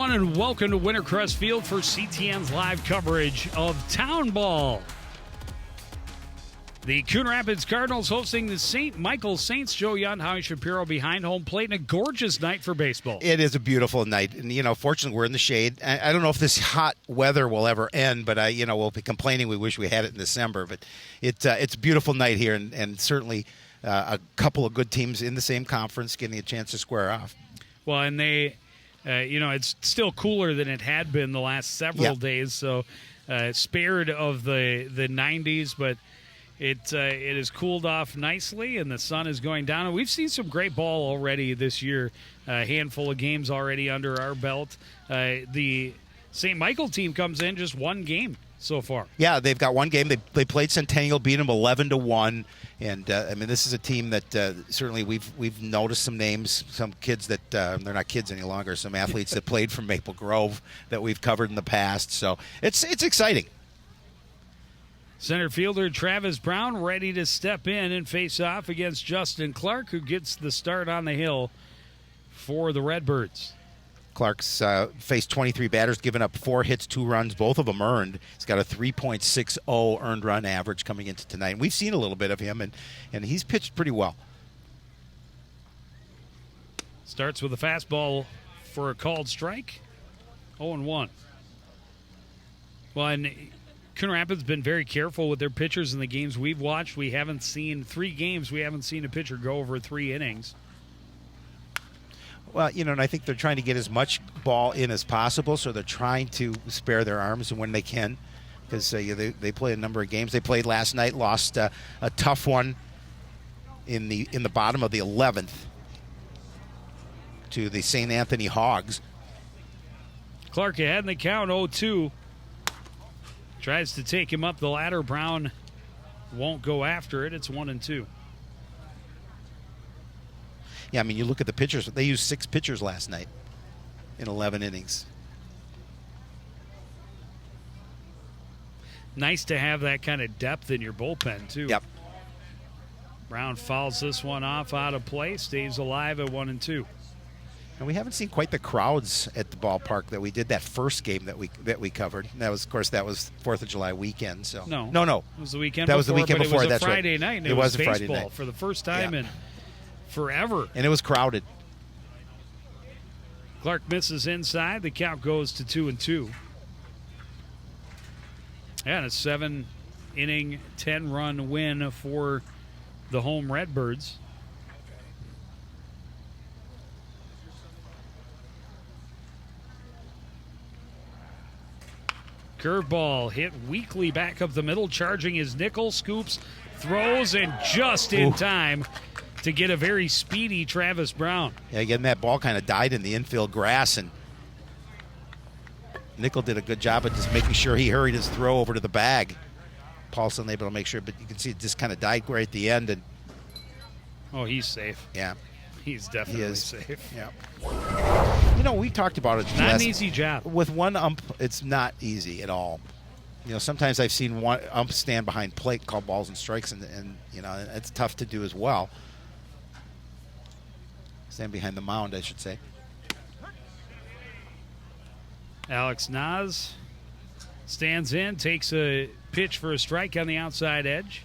everyone, and welcome to Wintercrest Field for CTN's live coverage of Town Ball. The Coon Rapids Cardinals hosting the St. Michael Saints. Joe Young, Howie Shapiro behind home plate, and a gorgeous night for baseball. It is a beautiful night, and fortunately we're in the shade. I don't know if this hot weather will ever end, but we'll be complaining. We wish we had it in December, but it's a beautiful night here, and certainly a couple of good teams in the same conference getting a chance to square off. Well, and they, it's still cooler than it had been the last several days, so spared of the 90s, but it has cooled off nicely, and the sun is going down. And we've seen some great ball already this year. A handful of games already under our belt. The St. Michael team comes in just one game so far. Yeah, they've got one game. They played Centennial, beat them 11-1. And this is a team that certainly we've noticed some names, some kids that they're not kids any longer. Some athletes that played from Maple Grove that we've covered in the past. So it's exciting. Center fielder Travis Brown ready to step in and face off against Justin Clark, who gets the start on the hill for the Redbirds. Clark's faced 23 batters, given up 4 hits, 2 runs, both of them earned. He's got a 3.60 earned run average coming into tonight. And we've seen a little bit of him, and he's pitched pretty well. Starts with a fastball for a called strike. 0-1. Well, and Coon Rapids been very careful with their pitchers in the games we've watched. We haven't seen 3 games. We haven't seen a pitcher go over 3 innings. Well, and I think they're trying to get as much ball in as possible, so they're trying to spare their arms when they can, because they play a number of games. They played last night, lost a tough one in the bottom of the 11th to the St. Anthony Hogs. Clark ahead in the count, 0-2. Tries to take him up the ladder. Brown won't go after it. It's 1-2. Yeah, you look at the pitchers. They used 6 pitchers last night in 11 innings. Nice to have that kind of depth in your bullpen, too. Yep. Brown fouls this one off out of play, stays alive at 1-2. And we haven't seen quite the crowds at the ballpark that we did that first game that we covered. And that was, of course, 4th of July weekend. So no. It was the weekend. That was the weekend before. It was a Friday night. And it was baseball Friday night for the first time in forever. And it was crowded. Clark misses inside. The count goes to 2-2. And a 7-inning, 10-run win for the home Redbirds. Curveball hit weakly back up the middle, charging his nickel, scoops, throws, and just in time to get a very speedy Travis Brown. Yeah, again, that ball kind of died in the infield grass, and Nickel did a good job of just making sure he hurried his throw over to the bag. Paulson able to make sure, but you can see it just kind of died right at the end. And he's safe. Yeah. He's definitely safe. Yeah. We talked about it. Not an easy job. With one ump, it's not easy at all. Sometimes I've seen one ump stand behind plate, call balls and strikes, and it's tough to do as well. Stand behind the mound, I should say. Alex Nas stands in, takes a pitch for a strike on the outside edge.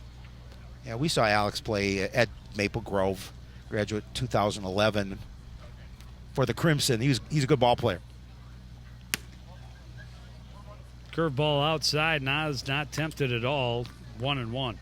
Yeah, we saw Alex play at Maple Grove, graduate 2011 for the Crimson. He's a good ball player. Curveball outside. Nas not tempted at all. 1-1.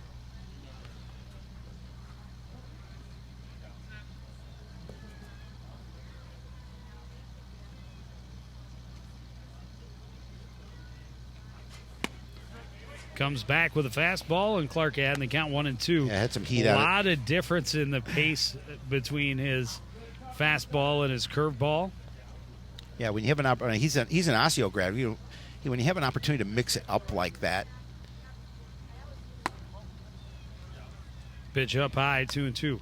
Comes back with a fastball, and Clark had in the count 1-2. Yeah, had some heat out. A lot of difference in the pace between his fastball and his curveball. Yeah, when you have an opportunity, he's an Osseo grad. When you have an opportunity to mix it up like that. Pitch up high, 2-2.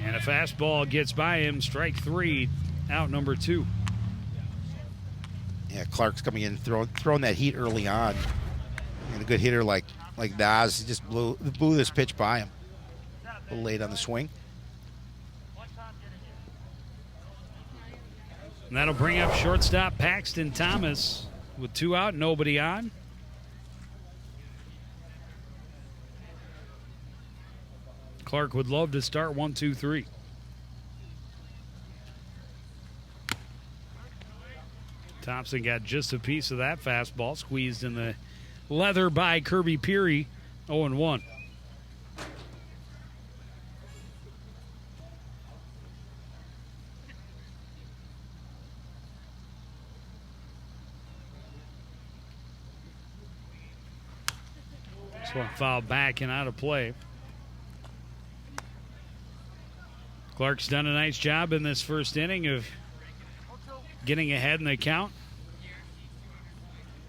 And a fastball gets by him, strike 3, out number 2. Yeah, Clark's coming in, throwing that heat early on. And a good hitter like Nas just blew this pitch by him. A little late on the swing. And that'll bring up shortstop Paxton Thomas with 2 out, nobody on. Clark would love to start 1, 2, 3. Thompson got just a piece of that fastball, squeezed in the leather by Kirby Peary, 0-1. This one fouled back and out of play. Clark's done a nice job in this first inning of getting ahead in the count.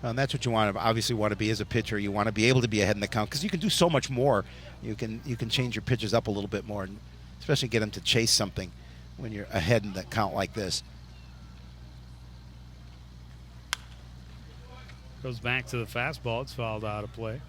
And that's what you want to be as a pitcher. You want to be able to be ahead in the count because you can do so much more. You can change your pitches up a little bit more, and especially get them to chase something when you're ahead in the count like this. Goes back to the fastball. It's fouled out of play.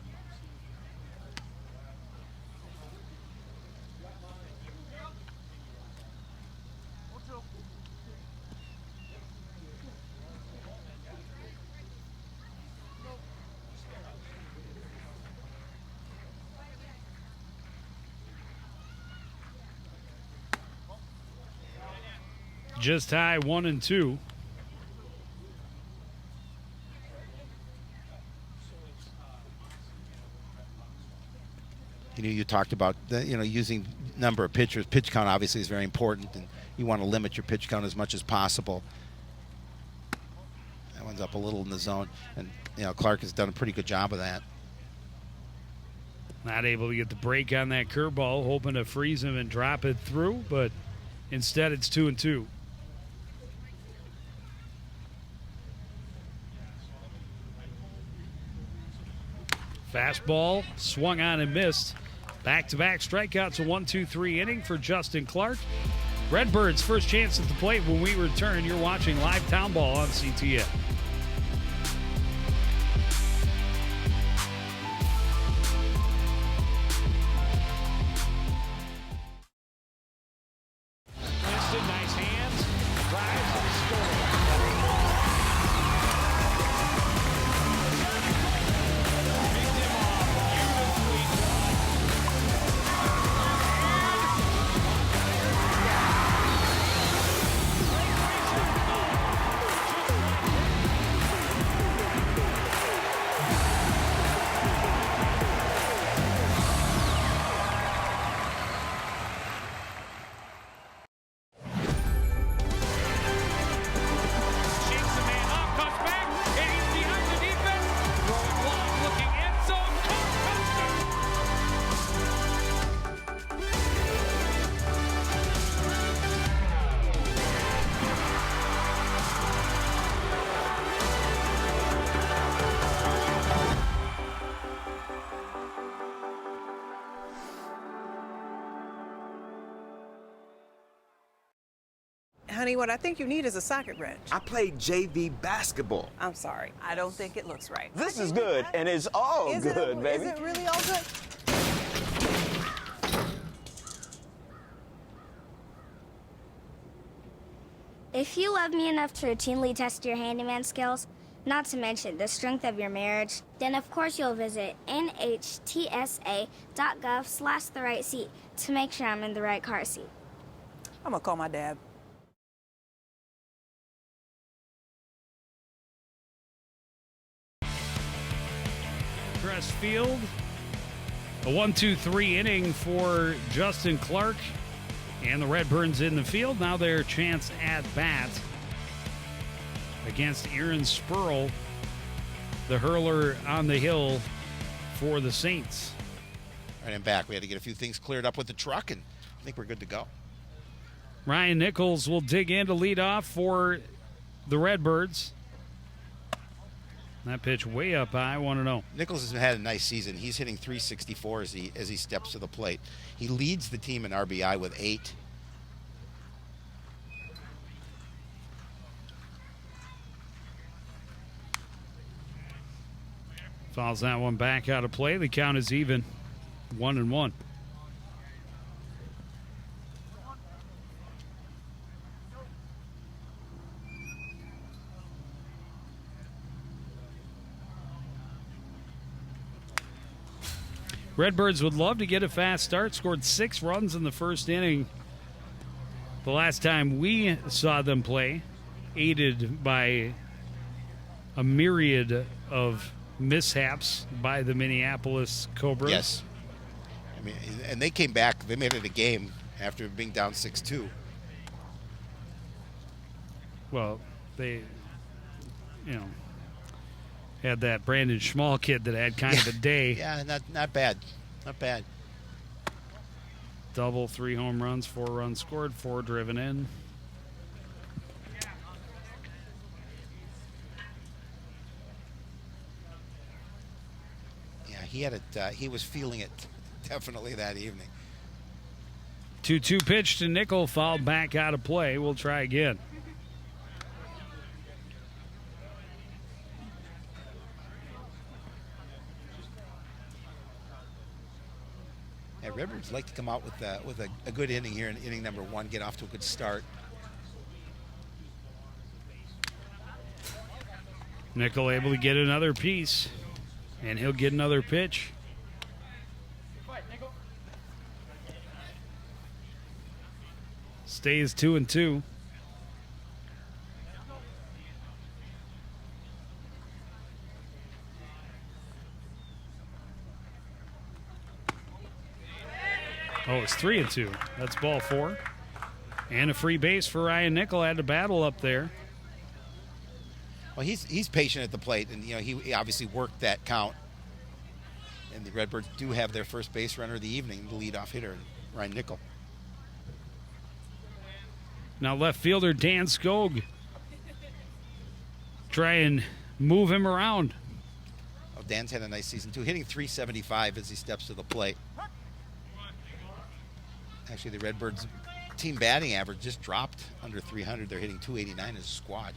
Just high, 1 and 2. You talked about using number of pitchers. Pitch count obviously is very important, and you want to limit your pitch count as much as possible. That one's up a little in the zone, and Clark has done a pretty good job of that. Not able to get the break on that curveball, hoping to freeze him and drop it through, but instead it's 2 and 2. Fastball swung on and missed. Back-to-back strikeouts, a 1-2-3 inning for Justin Clark. Redbirds first chance at the plate when we return. You're watching Live Town Ball on CTN. Winston, nice hands, drives and scores. Honey, what I think you need is a socket wrench. I played JV basketball. I'm sorry. I don't think it looks right. This is good, and it's all good, baby. Is it really all good? If you love me enough to routinely test your handyman skills, not to mention the strength of your marriage, then of course you'll visit nhtsa.gov/therightseat to make sure I'm in the right car seat. I'm gonna call my dad. Crest Field, a 1-2-3 inning for Justin Clark and the Redbirds in the field. Now their chance at bat against Aaron Spurl, the hurler on the hill for the Saints. Right, and back. We had to get a few things cleared up with the truck, and I think we're good to go. Ryan Nichols will dig in to lead off for the Redbirds. That pitch way up high, 1-0. Nichols has had a nice season. He's hitting .364 as he steps to the plate. He leads the team in RBI with 8. Fouls that one back out of play. The count is even, 1-1. Redbirds would love to get a fast start. Scored 6 runs in the first inning the last time we saw them play, aided by a myriad of mishaps by the Minneapolis Cobras. Yes. I mean, and they came back. They made it a game after being down 6-2. Well, they, had that Brandon Schmall kid that had kind of a day. Yeah, not bad. Not bad. Double, 3 home runs, 4 runs scored, 4 driven in. Yeah, he had it. He was feeling it definitely that evening. 2-2 pitch to Nickel, fouled back out of play. We'll try again. Yeah, Redbirds like to come out with a good inning here in inning number 1, get off to a good start. Nickel able to get another piece, and he'll get another pitch. Stays 2-2. Oh, it's 3-2. That's ball 4. And a free base for Ryan Nickel. Had to battle up there. Well, he's patient at the plate, and he obviously worked that count. And the Redbirds do have their first base runner of the evening, the leadoff hitter, Ryan Nickel. Now left fielder Dan Skog. Try and move him around. Oh, Dan's had a nice season too, hitting .375 as he steps to the plate. Actually, the Redbirds' team batting average just dropped under 300. They're hitting .289 as a squad.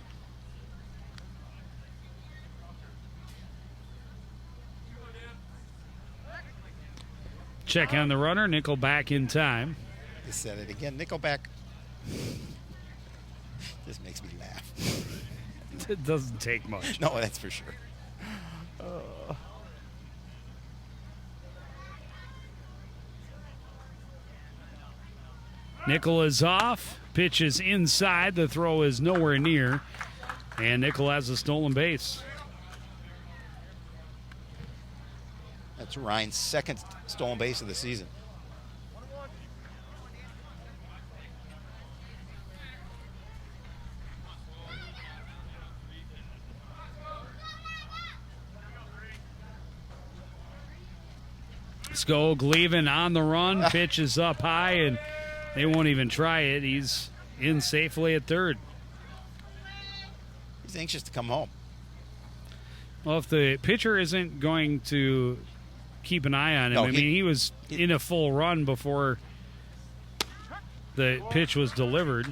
Check on the runner. Nickel back in time. They said it again. Nickelback. This makes me laugh. It doesn't take much. No, that's for sure. Nickel is off. Pitch is inside. The throw is nowhere near. And Nickel has a stolen base. That's Ryan's second stolen base of the season. Skog leaving on the run. Pitch is up high, and they won't even try it. He's in safely at third. He's anxious to come home. Well, if the pitcher isn't going to keep an eye on him, No, he was in a full run before the pitch was delivered.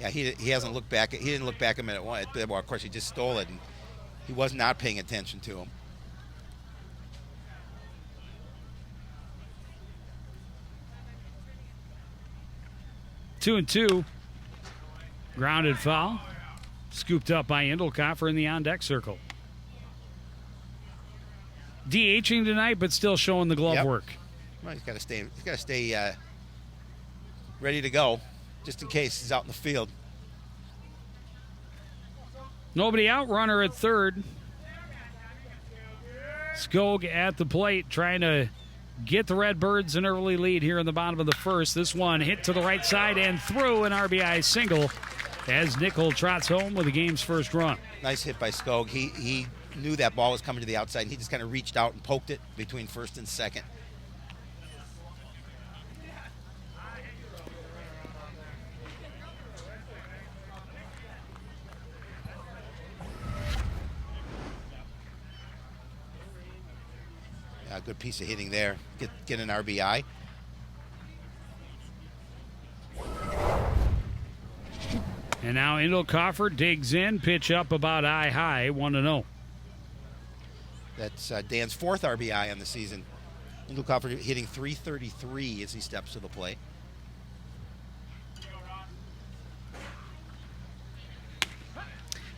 Yeah, he hasn't looked back. He didn't look back a minute one. Well, of course, he just stole it, and he was not paying attention to him. 2-2. Grounded foul. Scooped up by Indelkoffer in the on-deck circle. DHing tonight, but still showing the glove work. Well, he's got to stay. He's got to stay ready to go, just in case he's out in the field. Nobody out. Runner at third. Skog at the plate, trying to get the Redbirds an early lead here in the bottom of the first. This one hit to the right side and through an RBI single as Nickel trots home with the game's first run. Nice hit by Skog. He knew that ball was coming to the outside, and he just kind of reached out and poked it between first and second. A good piece of hitting there. Get an RBI. And now Indelkoffer digs in, pitch up about eye high, 1-0. That's Dan's 4th RBI on the season. Luke Hofford hitting .333 as he steps to the plate.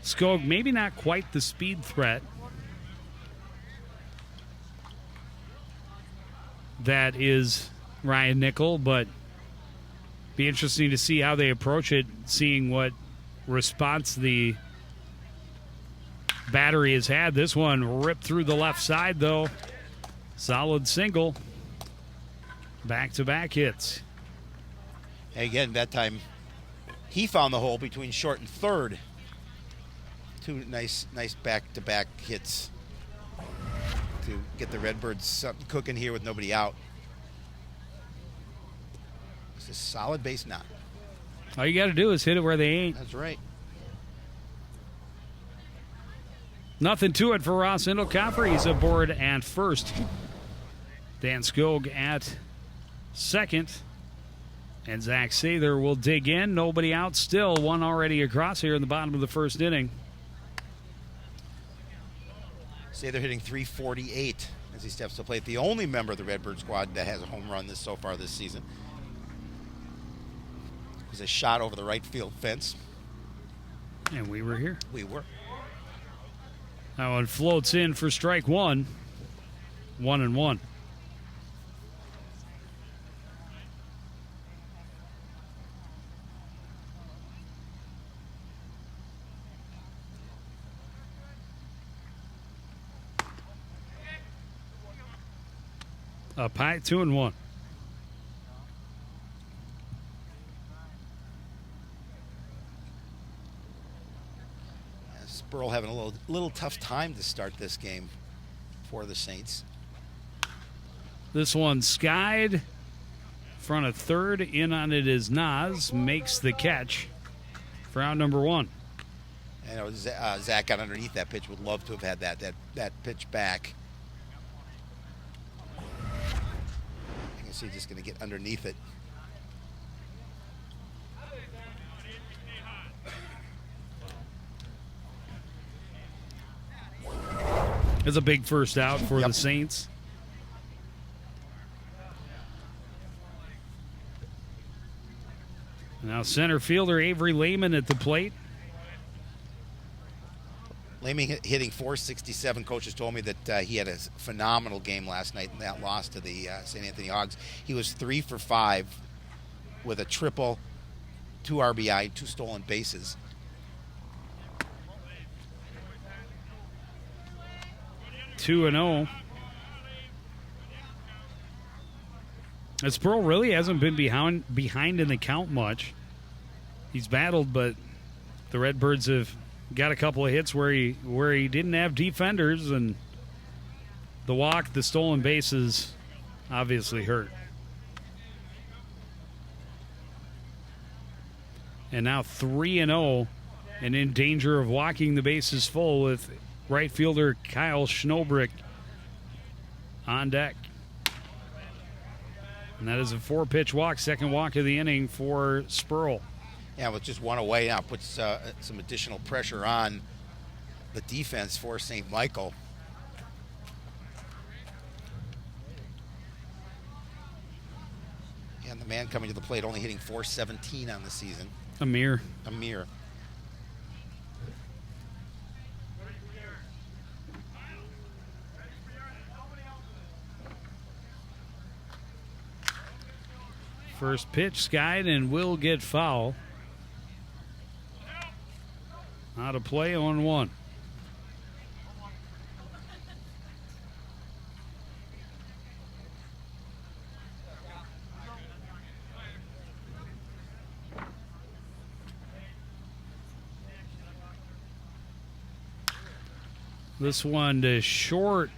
Skog, maybe not quite the speed threat that is Ryan Nickel, but be interesting to see how they approach it, seeing what response the battery has had. This one ripped through the left side, though. Solid single. Back-to-back hits. Again, that time he found the hole between short and third. 2 nice back-to-back hits to get the Redbirds something cooking here with nobody out. It's a solid base knock. All you got to do is hit it where they ain't. That's right. Nothing to it for Ross Indelkoffer. He's aboard at first. Dan Skog at second. And Zach Sather will dig in. Nobody out still. One already across here in the bottom of the first inning. Sather hitting .348 as he steps to the plate. The only member of the Redbird squad that has a home run so far this season. It was a shot over the right field fence. And we were here. We were. That one floats in for strike one. 1-1. Up high, 2-1. Spurl having a little tough time to start this game for the Saints. This one skied. Front of third. In on it is Nas. Makes the catch for out number 1. I know Zach got underneath that pitch. Would love to have had that pitch back. I guess he's just going to get underneath it. It's a big first out for the Saints. Now center fielder Avery Lehman at the plate. Lehman hitting .467. Coaches told me that he had a phenomenal game last night in that loss to the St. Anthony Hogs. He was 3 for 5 with a triple, 2 RBI, 2 stolen bases. 2-0. Spurl really hasn't been behind in the count much. He's battled, but the Redbirds have got a couple of hits where he didn't have defenders, and the walk, the stolen bases obviously hurt. And now 3-0 and in danger of walking the bases full with right fielder Kyle Schnobrick on deck. And that is a 4-pitch walk, second walk of the inning for Spurl. Yeah, with just one away now, puts some additional pressure on the defense for St. Michael. And the man coming to the plate only hitting .417 on the season. Amir. First pitch skied and will get foul. Out of play, 0-1. This one to short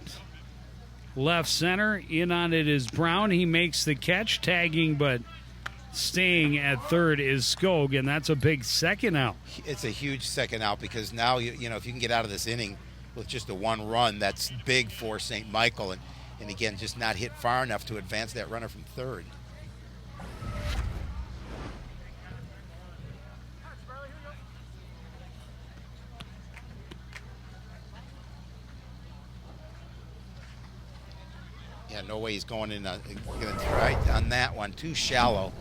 left center. In on it is Brown. He makes the catch, tagging, but staying at third is Skog, and that's a big second out. It's a huge second out because now, you know, if you can get out of this inning with just a 1 run, that's big for St. Michael. And again, just not hit far enough to advance that runner from third. Yeah, no way he's going in. Going to try on that one. Too shallow.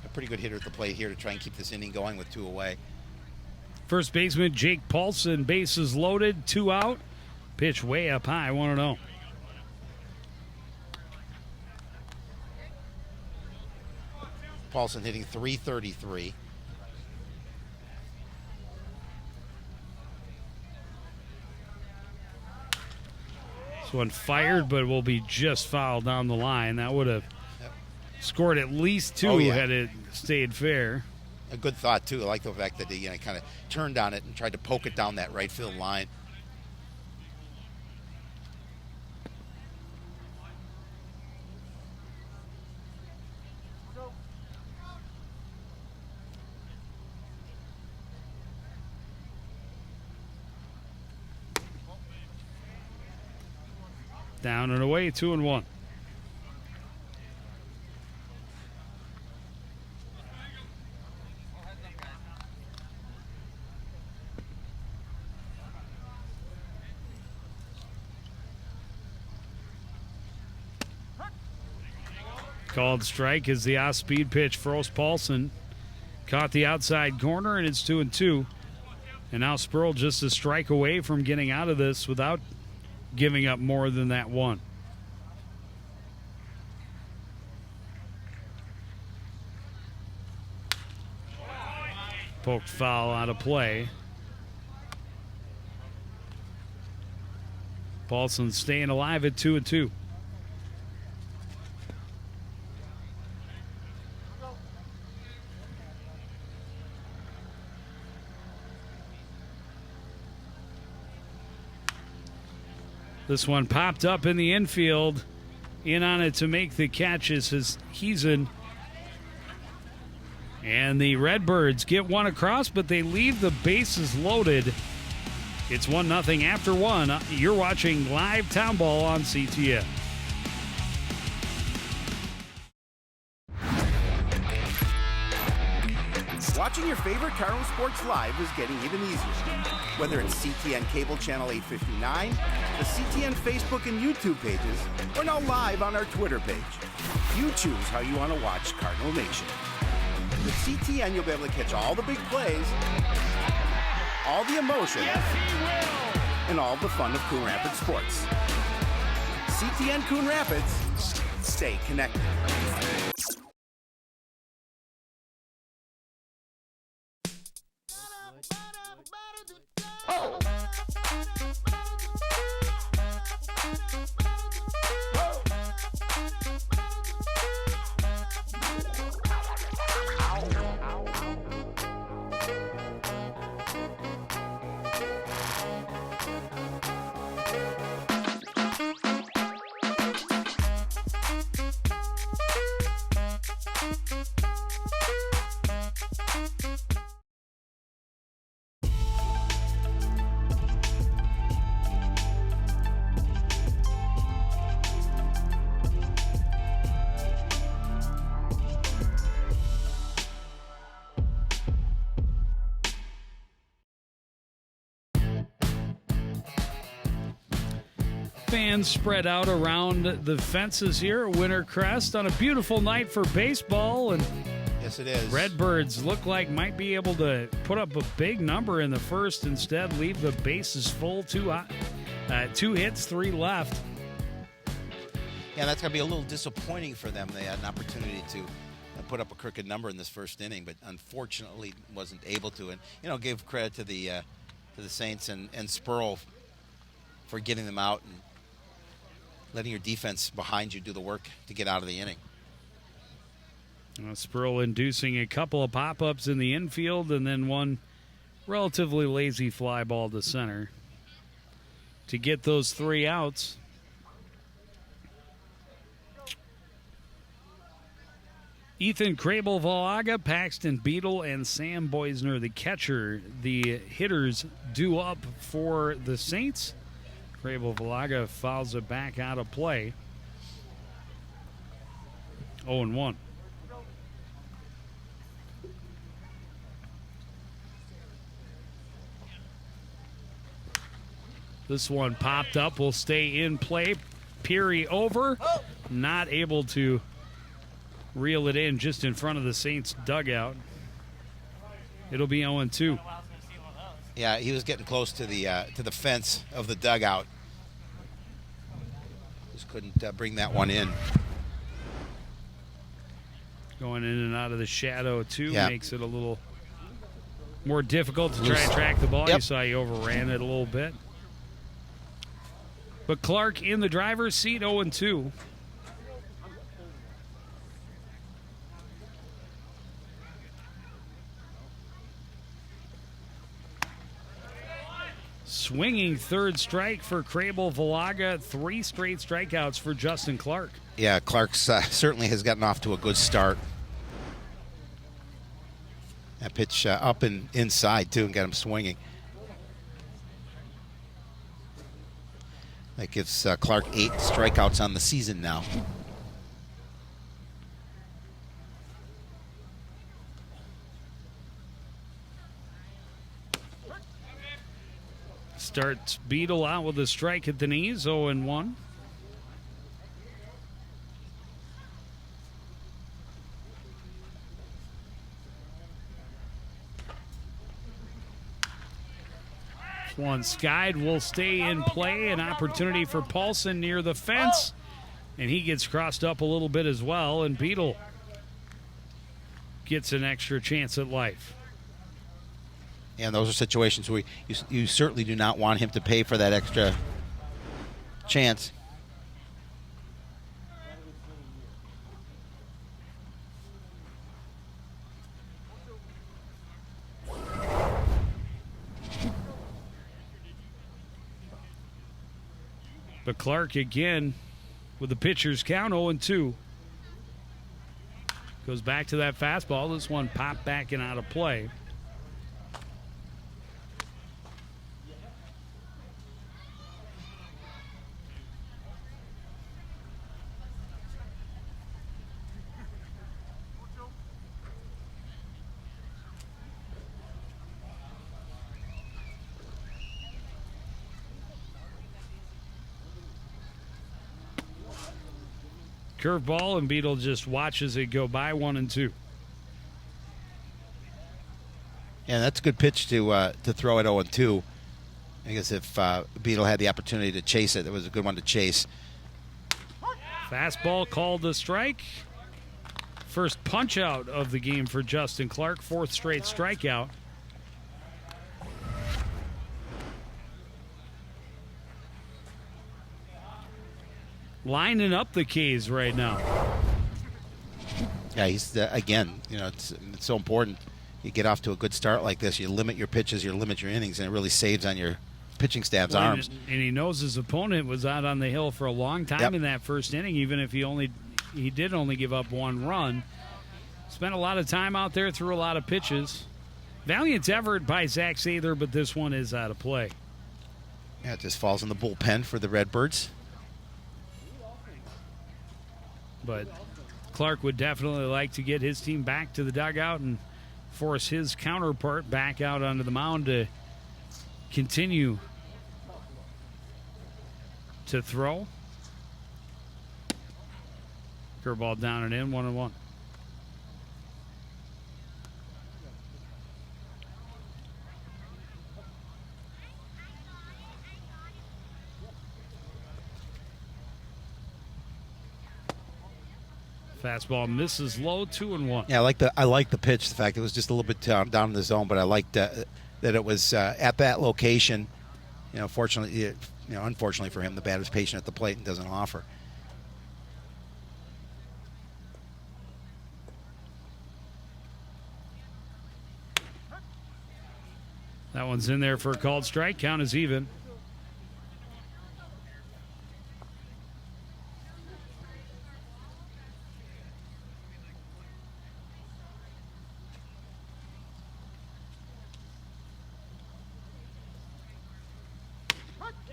A pretty good hitter at the plate here to try and keep this inning going with 2 away. First baseman Jake Paulson, bases loaded, 2 out. Pitch way up high, 1-0. Paulson hitting .333. This one fired, but will be just fouled down the line. That would have scored at least 2 had it stayed fair. A good thought, too. I like the fact that he kind of turned on it and tried to poke it down that right field line. Down and away, 2-1. Called strike as the off-speed pitch froze Paulson. Caught the outside corner, and it's 2-2. And now Spurl just a strike away from getting out of this without giving up more than that one. Poked foul out of play. Paulson staying alive at 2-2. This one popped up in the infield. In on it to make the catches is Heason. And the Redbirds get one across, but they leave the bases loaded. It's 1-0 after 1. You're watching live Town Ball on CTN. Watching your favorite Cardinal sports live is getting even easier. Whether it's CTN Cable Channel 859, the CTN Facebook and YouTube pages, or now live on our Twitter page. You choose how you want to watch Cardinal Nation. With CTN, you'll be able to catch all the big plays, all the emotion, and all the fun of Coon Rapids sports. CTN Coon Rapids, stay connected. Fans spread out around the fences here at Wintercrest on a beautiful night for baseball, and yes, it is. Redbirds look like might be able to put up a big number in the first. Instead, leave the bases full. 2 hits, 3 left. Yeah, that's going to be a little disappointing for them. They had an opportunity to put up a crooked number in this first inning, but unfortunately wasn't able to. And give credit to the Saints and Spurl for getting them out and letting your defense behind you do the work to get out of the inning. Spurl inducing a couple of pop-ups in the infield and then one relatively lazy fly ball to center to get those 3 outs. Ethan Crable-Valaga, Paxton Beadle, and Sam Boisner, the catcher. The hitters due up for the Saints. Crable-Valaga fouls it back out of play. 0-1. This one popped up, will stay in play. Peary over, not able to reel it in just in front of the Saints dugout. It'll be 0-2. Yeah, he was getting close to the fence of the dugout. Just couldn't bring that one in. Going in and out of the shadow, too, Yeah. makes it a little more difficult to try and track the ball. Yep. You saw he overran it a little bit. But Clark in the driver's seat, 0-2. Swinging third strike for Crable Valaga. 3 straight strikeouts for Justin Clark. Yeah, Clark certainly has gotten off to a good start. That pitch up and inside, too, and got him swinging. That gives Clark 8 strikeouts on the season now. Starts Beetle out with a strike at the knees, 0-1. One skied will stay in play. An opportunity for Paulson near the fence. And he gets crossed up a little bit as well. And Beetle gets an extra chance at life. And those are situations where you certainly do not want him to pay for that extra chance. But Clark again with the pitcher's count, 0-2. Goes back to that fastball. This one popped back and out of play. Curveball, and Beetle just watches it go by, 1-2. And that's a good pitch to throw at 0-2. I guess if Beetle had the opportunity to chase it, it was a good one to chase. Fastball called a strike. First punch out of the game for Justin Clark, 4th straight strikeout. Lining up the K's right now. Yeah, he's again. You know, it's so important. You get off to a good start like this. You limit your pitches, you limit your innings, and it really saves on your pitching staff's arms. And he knows his opponent was out on the hill for a long time in that first inning, even if he did only give up 1 run. Spent a lot of time out there, threw a lot of pitches. Valiant effort by Zach Sather, but this one is out of play. Yeah, it just falls in the bullpen for the Redbirds. But Clark would definitely like to get his team back to the dugout and force his counterpart back out onto the mound to continue to throw. Curveball down and in, 1-1. Fastball misses low, 2-1. Yeah, I like the pitch. The fact it was just a little bit down in the zone, but I liked that it was at that location. You know, unfortunately for him, the batter's patient at the plate and doesn't offer. That one's in there for a called strike. Count is even.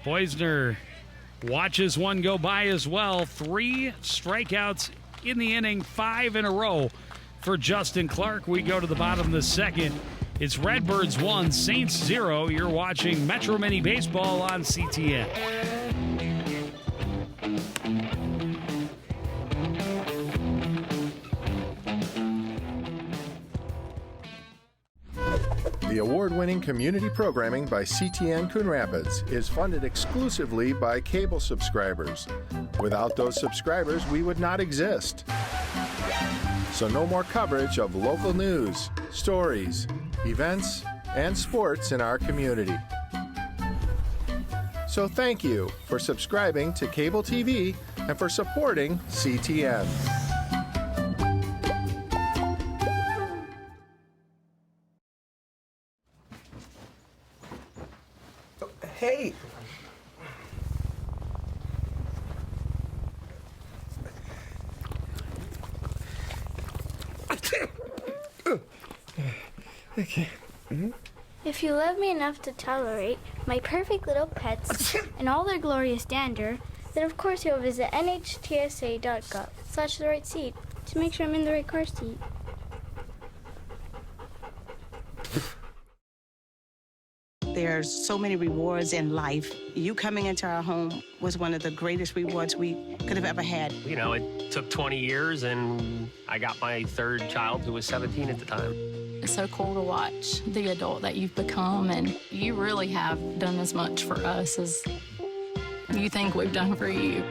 Poisner watches one go by as well. 3 strikeouts in the inning, 5 in a row for Justin Clark. We go to the bottom of the second. It's Redbirds 1, Saints 0. You're watching Metro Mini Baseball on CTN. The award-winning community programming by CTN Coon Rapids is funded exclusively by cable subscribers. Without those subscribers, we would not exist. So no more coverage of local news, stories, events, and sports in our community. So thank you for subscribing to cable TV and for supporting CTN. Hey! Okay. If you love me enough to tolerate my perfect little pets and all their glorious dander, then of course you'll visit nhtsa.gov/the right seat to make sure I'm in the right car seat. There's so many rewards in life. You coming into our home was one of the greatest rewards we could have ever had. You know, it took 20 years, and I got my third child, who was 17 at the time. It's so cool to watch the adult that you've become, and you really have done as much for us as you think we've done for you.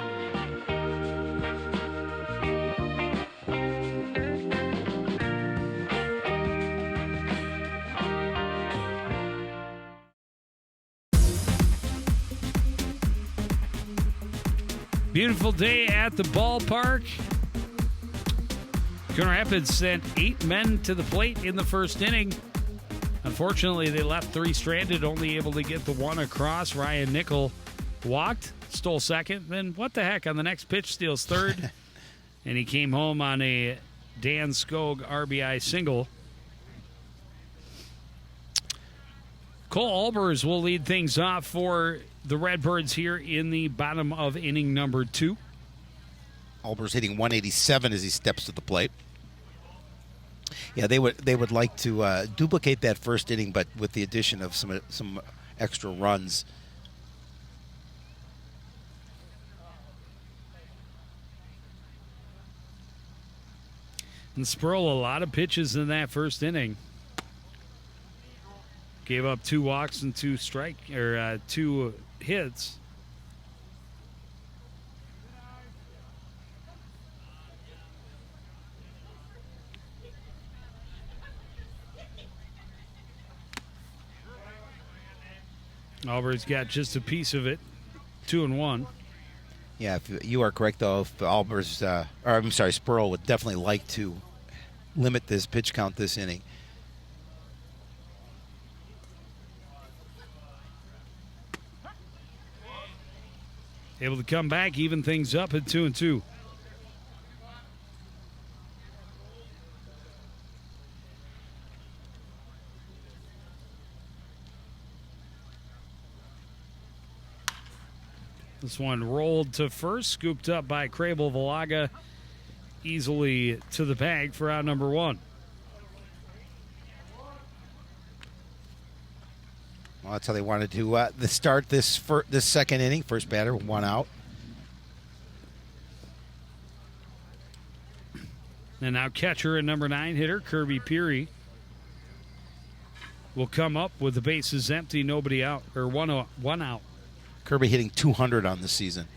Beautiful day at the ballpark. Coon Rapids sent 8 men to the plate in the first inning. Unfortunately, they left 3 stranded, only able to get the 1 across. Ryan Nickel walked, stole second, then what the heck, on the next pitch steals third. And he came home on a Dan Skog RBI single. Cole Albers will lead things off for the Redbirds here in the bottom of inning number 2. Albers hitting 187 as he steps to the plate. Yeah, they would like to duplicate that first inning, but with the addition of some extra runs. And Sproul, a lot of pitches in that first inning. Gave up 2 walks and 2 hits. Albert's got just a piece of it, 2-1. Yeah, if you are correct, though, if Albers, Spurl would definitely like to limit this pitch count this inning. Able to come back, even things up at 2-2. This one rolled to first, scooped up by Crable Valaga, easily to the bag for out number 1. Well, that's how they wanted to start this second inning. First batter, 1 out. And now catcher and number 9 hitter, Kirby Peary, will come up with the bases empty, nobody out, or one out. Kirby hitting 200 on the season.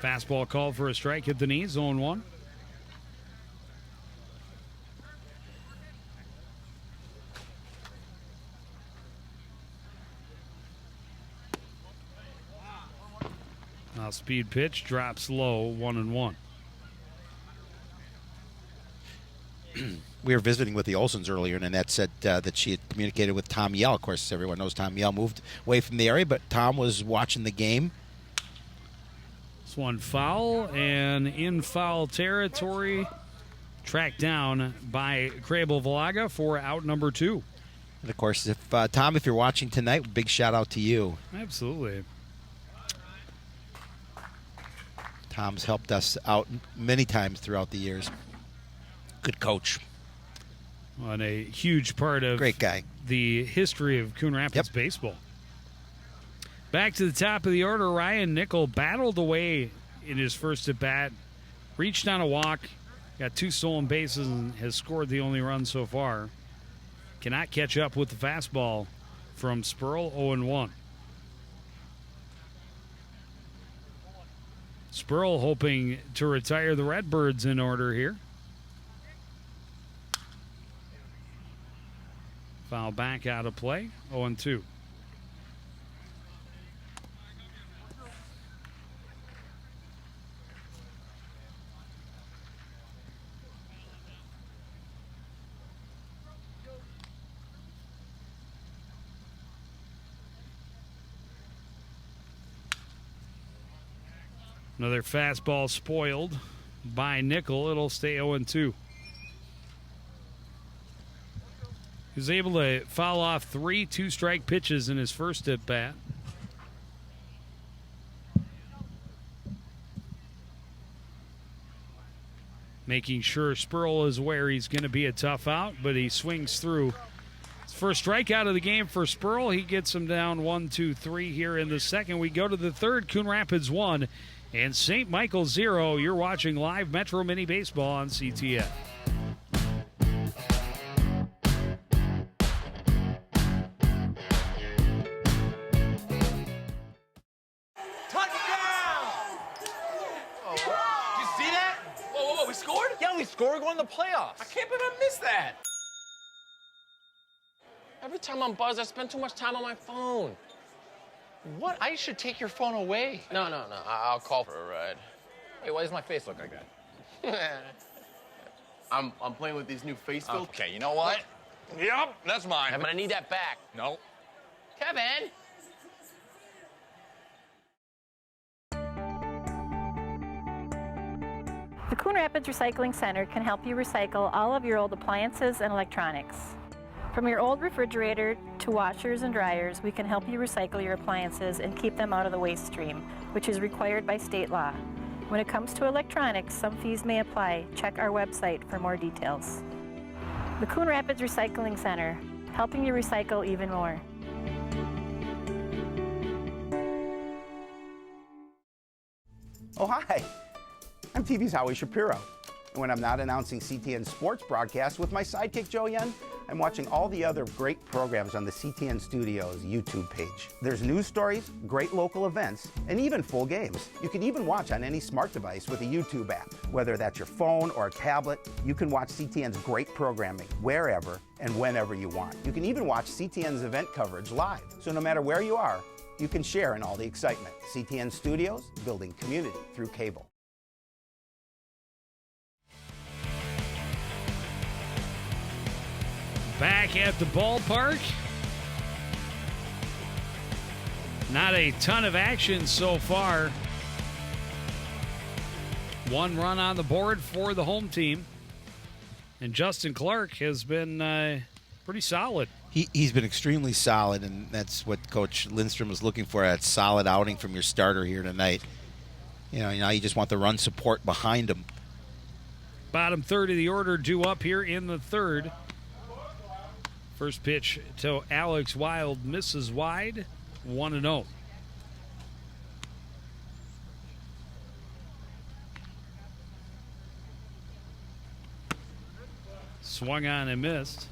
Fastball called for a strike, hit the knees, 0-1. Now speed pitch, drops low, 1-1. We were visiting with the Olsons earlier, and Annette said that she had communicated with Tom Yell. Of course, everyone knows Tom Yell moved away from the area, but Tom was watching the game. This one foul, and in foul territory, tracked down by Crable Valaga for out number 2. And, of course, if Tom, if you're watching tonight, big shout-out to you. Absolutely. Tom's helped us out many times throughout the years. Good coach. On a huge part of Great guy. The history of Coon Rapids baseball. Back to the top of the order, Ryan Nickel battled away in his first at-bat, reached on a walk, got 2 stolen bases, and has scored the only run so far. Cannot catch up with the fastball from Spurl, 0-1. Spurl hoping to retire the Redbirds in order here. Foul back out of play, 0-2. Another fastball spoiled by Nickel. It'll stay 0-2. He was able to foul off 3 two-strike pitches in his first at-bat. Making sure Spurl is aware he's going to be a tough out, but he swings through. First strikeout of the game for Spurl. He gets him down 1-2-3 here in the second. We go to the third. Coon Rapids 1 and St. Michael 0. You're watching live Metro Mini Baseball on CTN. We scored? Yeah, we scored. We're going to the playoffs. I can't believe I missed that. Every time I'm buzzed, I spend too much time on my phone. What? I should take your phone away. No. I'll call for a ride. Hey, why does my face look like that? I'm playing with these new face filters. Okay, you know what? Yep, that's mine. I'm gonna need that back. No. Kevin! The Coon Rapids Recycling Center can help you recycle all of your old appliances and electronics. From your old refrigerator to washers and dryers, we can help you recycle your appliances and keep them out of the waste stream, which is required by state law. When it comes to electronics, some fees may apply. Check our website for more details. The Coon Rapids Recycling Center, helping you recycle even more. Oh, hi. I'm TV's Howie Shapiro. And when I'm not announcing CTN sports broadcasts with my sidekick Joe Yen, I'm watching all the other great programs on the CTN Studios YouTube page. There's news stories, great local events, and even full games. You can even watch on any smart device with a YouTube app. Whether that's your phone or a tablet, you can watch CTN's great programming wherever and whenever you want. You can even watch CTN's event coverage live. So no matter where you are, you can share in all the excitement. CTN Studios, building community through cable. Back at the ballpark. Not a ton of action so far. 1 run on the board for the home team. And Justin Clark has been pretty solid. He's been extremely solid, and that's what Coach Lindstrom was looking for, that solid outing from your starter here tonight. You know, you just want the run support behind him. Bottom third of the order due up here in the third. First pitch to Alex Wild misses wide, 1-0. Swung on and missed.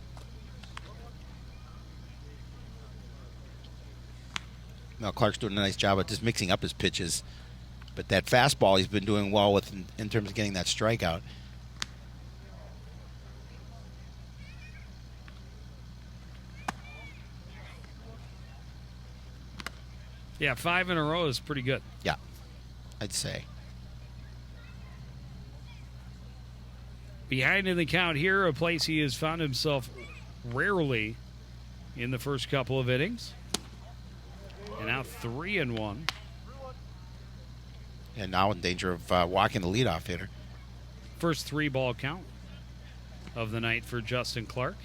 Now Clark's doing a nice job of just mixing up his pitches, but that fastball he's been doing well with in terms of getting that strikeout. Yeah, 5 in a row is pretty good. Yeah, I'd say. Behind in the count here, a place he has found himself rarely in the first couple of innings. And now 3-1. And now in danger of walking the leadoff hitter. First 3-ball count of the night for Justin Clark.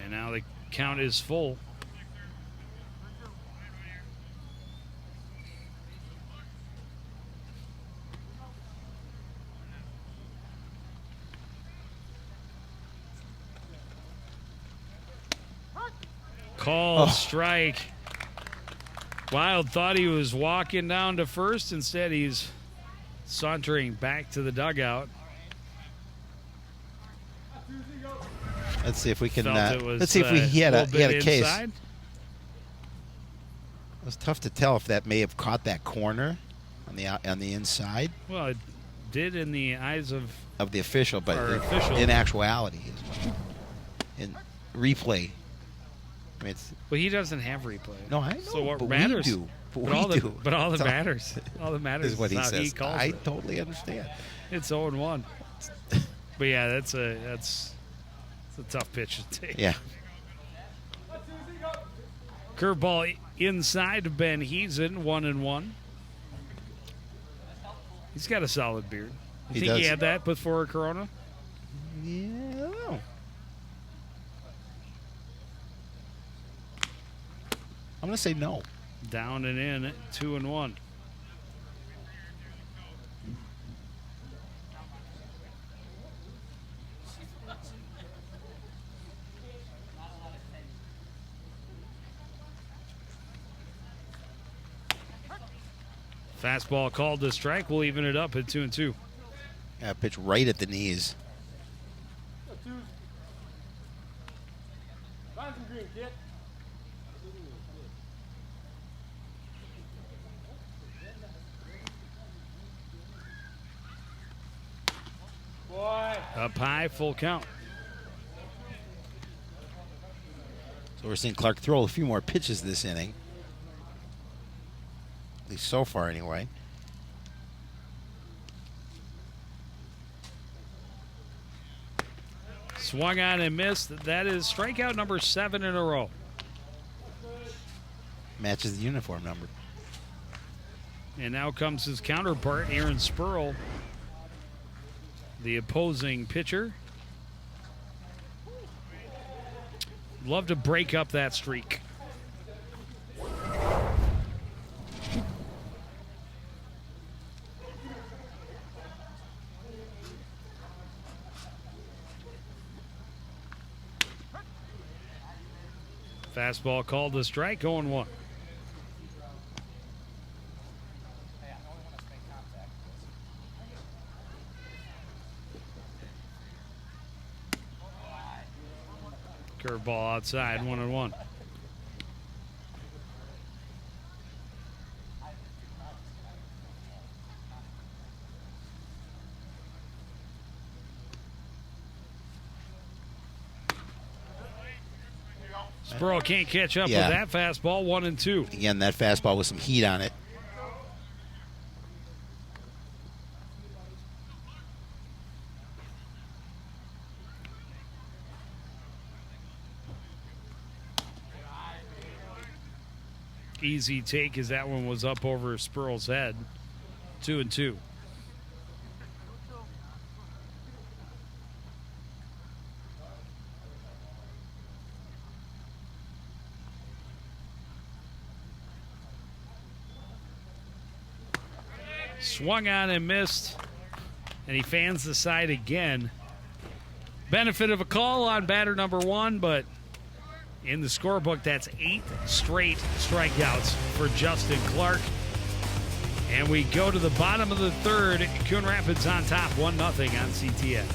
And now the count is full. Call strike. Wild thought he was walking down to first. Instead, he's sauntering back to the dugout. Let's see if we can. Was, let's see if he had a case. Inside. It was tough to tell if that may have caught that corner on the inside. Well, it did in the eyes of the official, but official. In actuality, in replay. I mean, well, he doesn't have replay. No, I know. So what but matters? We do. But all that matters. All that matters is what he how says. he calls I it. totally understand. It's 0-1. But yeah, that's a tough pitch to take. Yeah. Curveball inside of Ben Heason, 1-1. He's got a solid beard. You think he had that before Corona? Yeah, I don't know. I'm going to say no. Down and in, 2-1. Fastball called to strike. We'll even it up at 2-2. Yeah, pitch right at the knees. Up high, full count. So we're seeing Clark throw a few more pitches this inning. At least so far, anyway. Swung on and missed. That is strikeout number 7 in a row. Matches the uniform number. And now comes his counterpart, Aaron Spurl, the opposing pitcher. Love to break up that streak. Fastball called to strike, 0-1. Curveball outside, 1-1. Spurl can't catch up with that fastball, 1-2. Again, that fastball with some heat on it. Easy take as that one was up over Spurl's head. 2-2. Swung on and missed, and he fans the side again. Benefit of a call on batter number 1, but in the scorebook, that's 8 straight strikeouts for Justin Clark. And we go to the bottom of the third. Coon Rapids on top, 1-0 on CTN.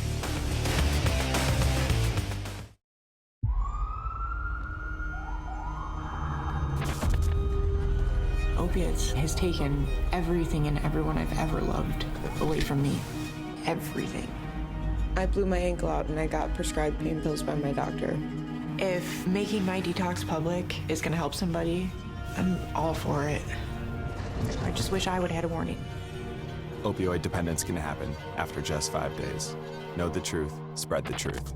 Opiates has taken everything and everyone I've ever loved away from me. Everything. I blew my ankle out and I got prescribed pain pills by my doctor. If making my detox public is gonna help somebody, I'm all for it. I just wish I would have had a warning. Opioid dependence can happen after just 5 days. Know the truth, spread the truth.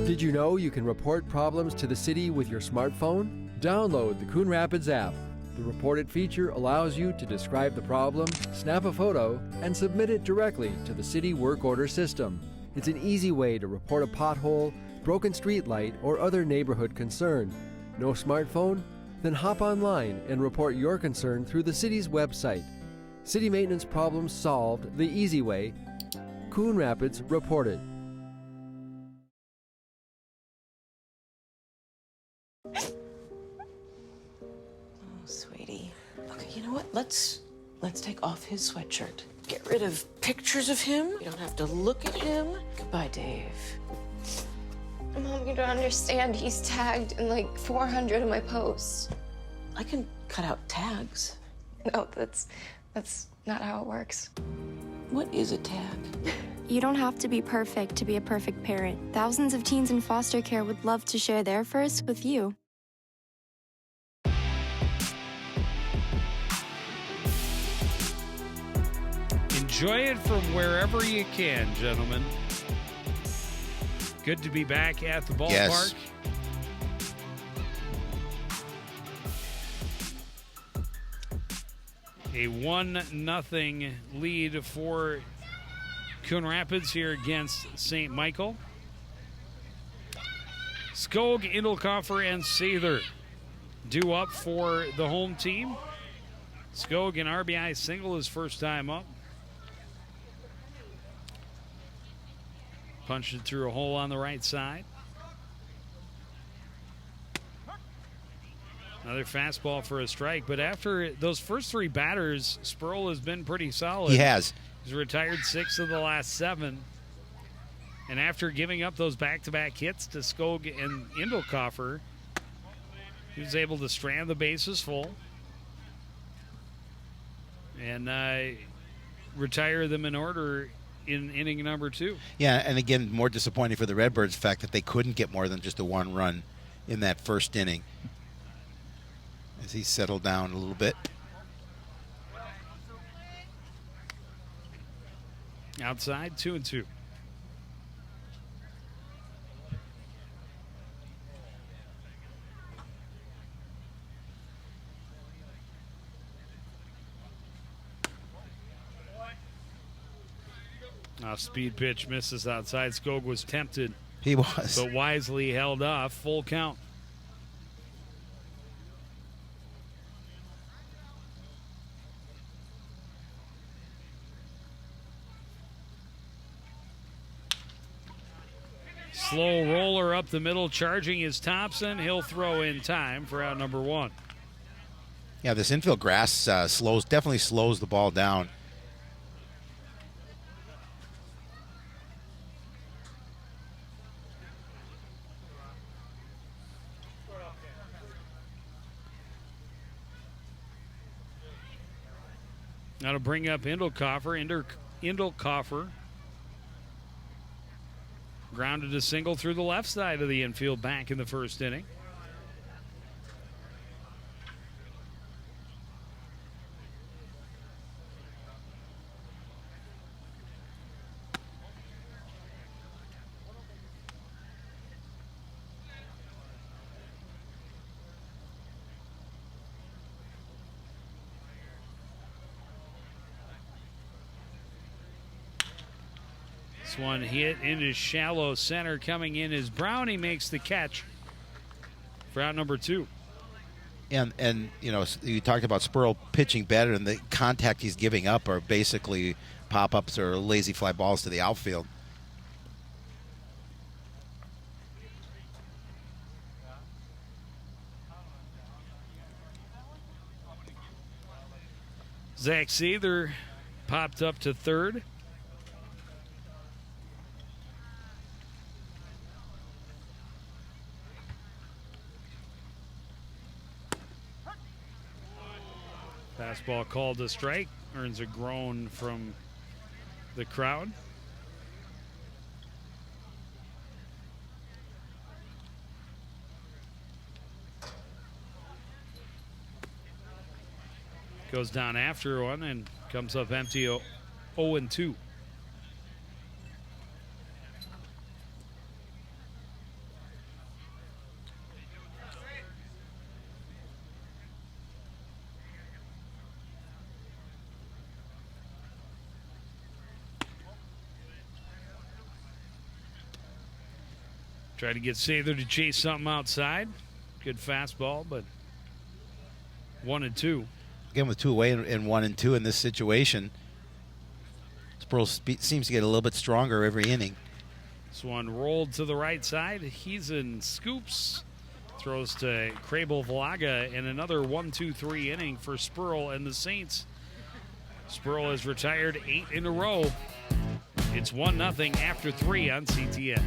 Did you know you can report problems to the city with your smartphone? Download the Coon Rapids app. The Report It feature allows you to describe the problem, snap a photo, and submit it directly to the city work order system. It's an easy way to report a pothole, broken street light, or other neighborhood concern. No smartphone? Then hop online and report your concern through the city's website. City maintenance problems solved the easy way. Coon Rapids Report It. Okay, you know what? Let's take off his sweatshirt. Get rid of pictures of him. You don't have to look at him. Goodbye, Dave. Mom, you don't understand. He's tagged in like 400 of my posts. I can cut out tags. No, that's not how it works. What is a tag? You don't have to be perfect to be a perfect parent. Thousands of teens in foster care would love to share their first with you. Enjoy it from wherever you can, gentlemen. Good to be back at the ballpark. Yes. A 1-0 lead for Coon Rapids here against St. Michael. Skog, Indelkoffer, and Sather due up for the home team. Skog, an RBI single, his first time up. Punched it through a hole on the right side. Another fastball for a strike. But after those first three batters, Sproul has been pretty solid. He has. He's retired 6 of the last 7. And after giving up those back-to-back hits to Skog and Indelkoffer, he was able to strand the bases full and retire them in order in inning number 2. Yeah, and again, more disappointing for the Redbirds, the fact that they couldn't get more than just a 1 run in that first inning as he settled down a little bit. Outside, 2-2. Speed pitch misses outside. Skog was tempted. He was. But wisely held off. Full count. Slow roller up the middle. Charging is Thompson. He'll throw in time for out number 1. Yeah, this infield grass definitely slows the ball down. Now to bring up Indelkoffer. Indelkoffer grounded a single through the left side of the infield back in the first inning. One hit into shallow center. Coming in is Brown. He makes the catch for out number 2. And you know, you talked about Spurl pitching better, and the contact he's giving up are basically pop-ups or lazy fly balls to the outfield. Zach Sather popped up to third. Fastball called a strike. Earns a groan from the crowd. Goes down after one and comes up empty 0-2. Try to get Sather to chase something outside. Good fastball, but 1-2. Again, with 2 away and 1-2 in this situation, Sproul seems to get a little bit stronger every inning. This one rolled to the right side. He's in scoops. Throws to Crable Valaga in another 1-2-3 inning for Spurl and the Saints. Spurl has retired 8 in a row. It's 1-0 after 3 on CTN.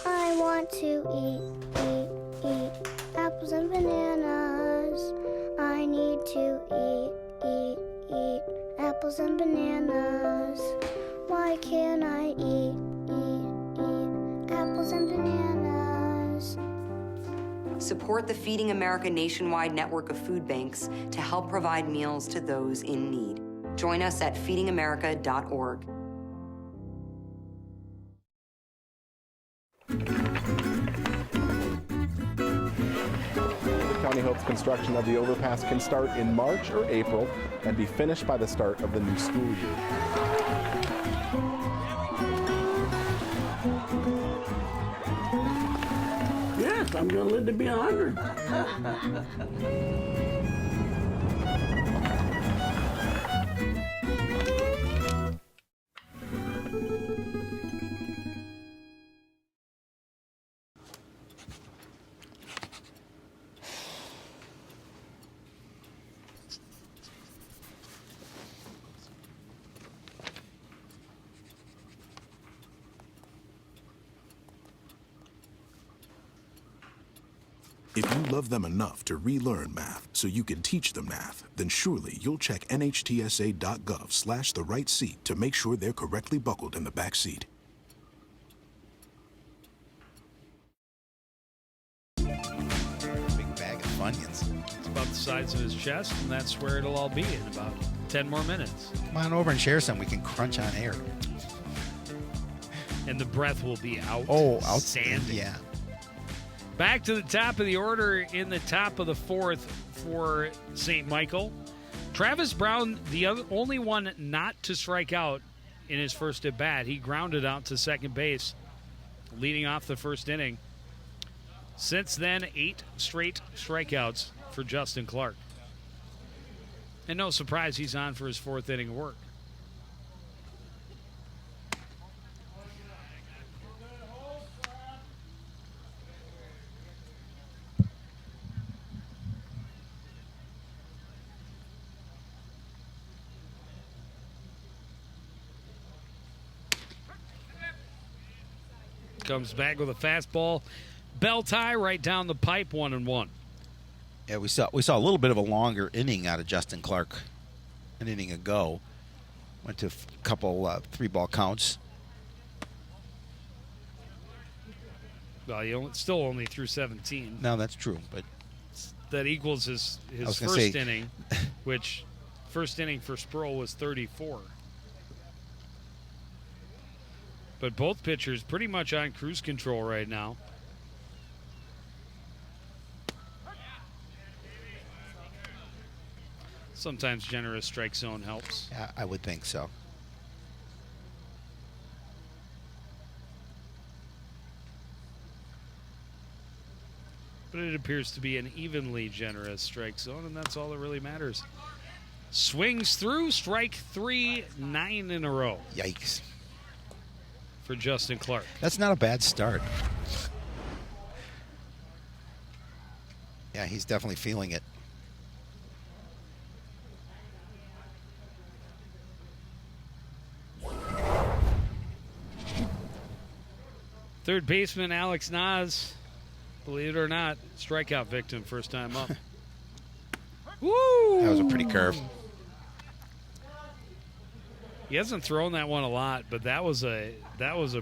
I want to eat apples and bananas. I need to eat apples and bananas. Why can't I eat apples and bananas? Support the Feeding America nationwide network of food banks to help provide meals to those in need. Join us at feedingamerica.org. The county hopes construction of the overpass can start in March or April and be finished by the start of the new school year. Yes, I'm gonna live to be 100. If you love them enough to relearn math so you can teach them math, then surely you'll check nhtsa.gov/the right seat to make sure they're correctly buckled in the back seat. Big bag of Funyuns. It's about the size of his chest, and that's where it'll all be in about 10 more minutes. Come on over and share some. We can crunch on air. And the breath will be out. Oh, outstanding. Yeah. Back to the top of the order in the top of the 4th for St. Michael. Travis Brown, the only one not to strike out in his first at bat. He grounded out to second base, leading off the first inning. Since then, 8 straight strikeouts for Justin Clark. And no surprise, he's on for his 4th inning of work. Comes back with a fastball. Bell tie right down the pipe, 1-1. Yeah, we saw a little bit of a longer inning out of Justin Clark an inning ago. Went to a couple 3-ball counts. Well, he still only threw 17. No, that's true, but that equals his first inning, which first inning for Spurl was 34. But both pitchers pretty much on cruise control right now. Sometimes generous strike zone helps. Yeah, I would think so. But it appears to be an evenly generous strike zone, and that's all that really matters. Swings through, strike 3, 9 in a row. Yikes. For Justin Clark. That's not a bad start. Yeah, he's definitely feeling it. Third baseman Alex Nas, believe it or not, strikeout victim first time up. Woo! That was a pretty curve. He hasn't thrown that one a lot, but that was a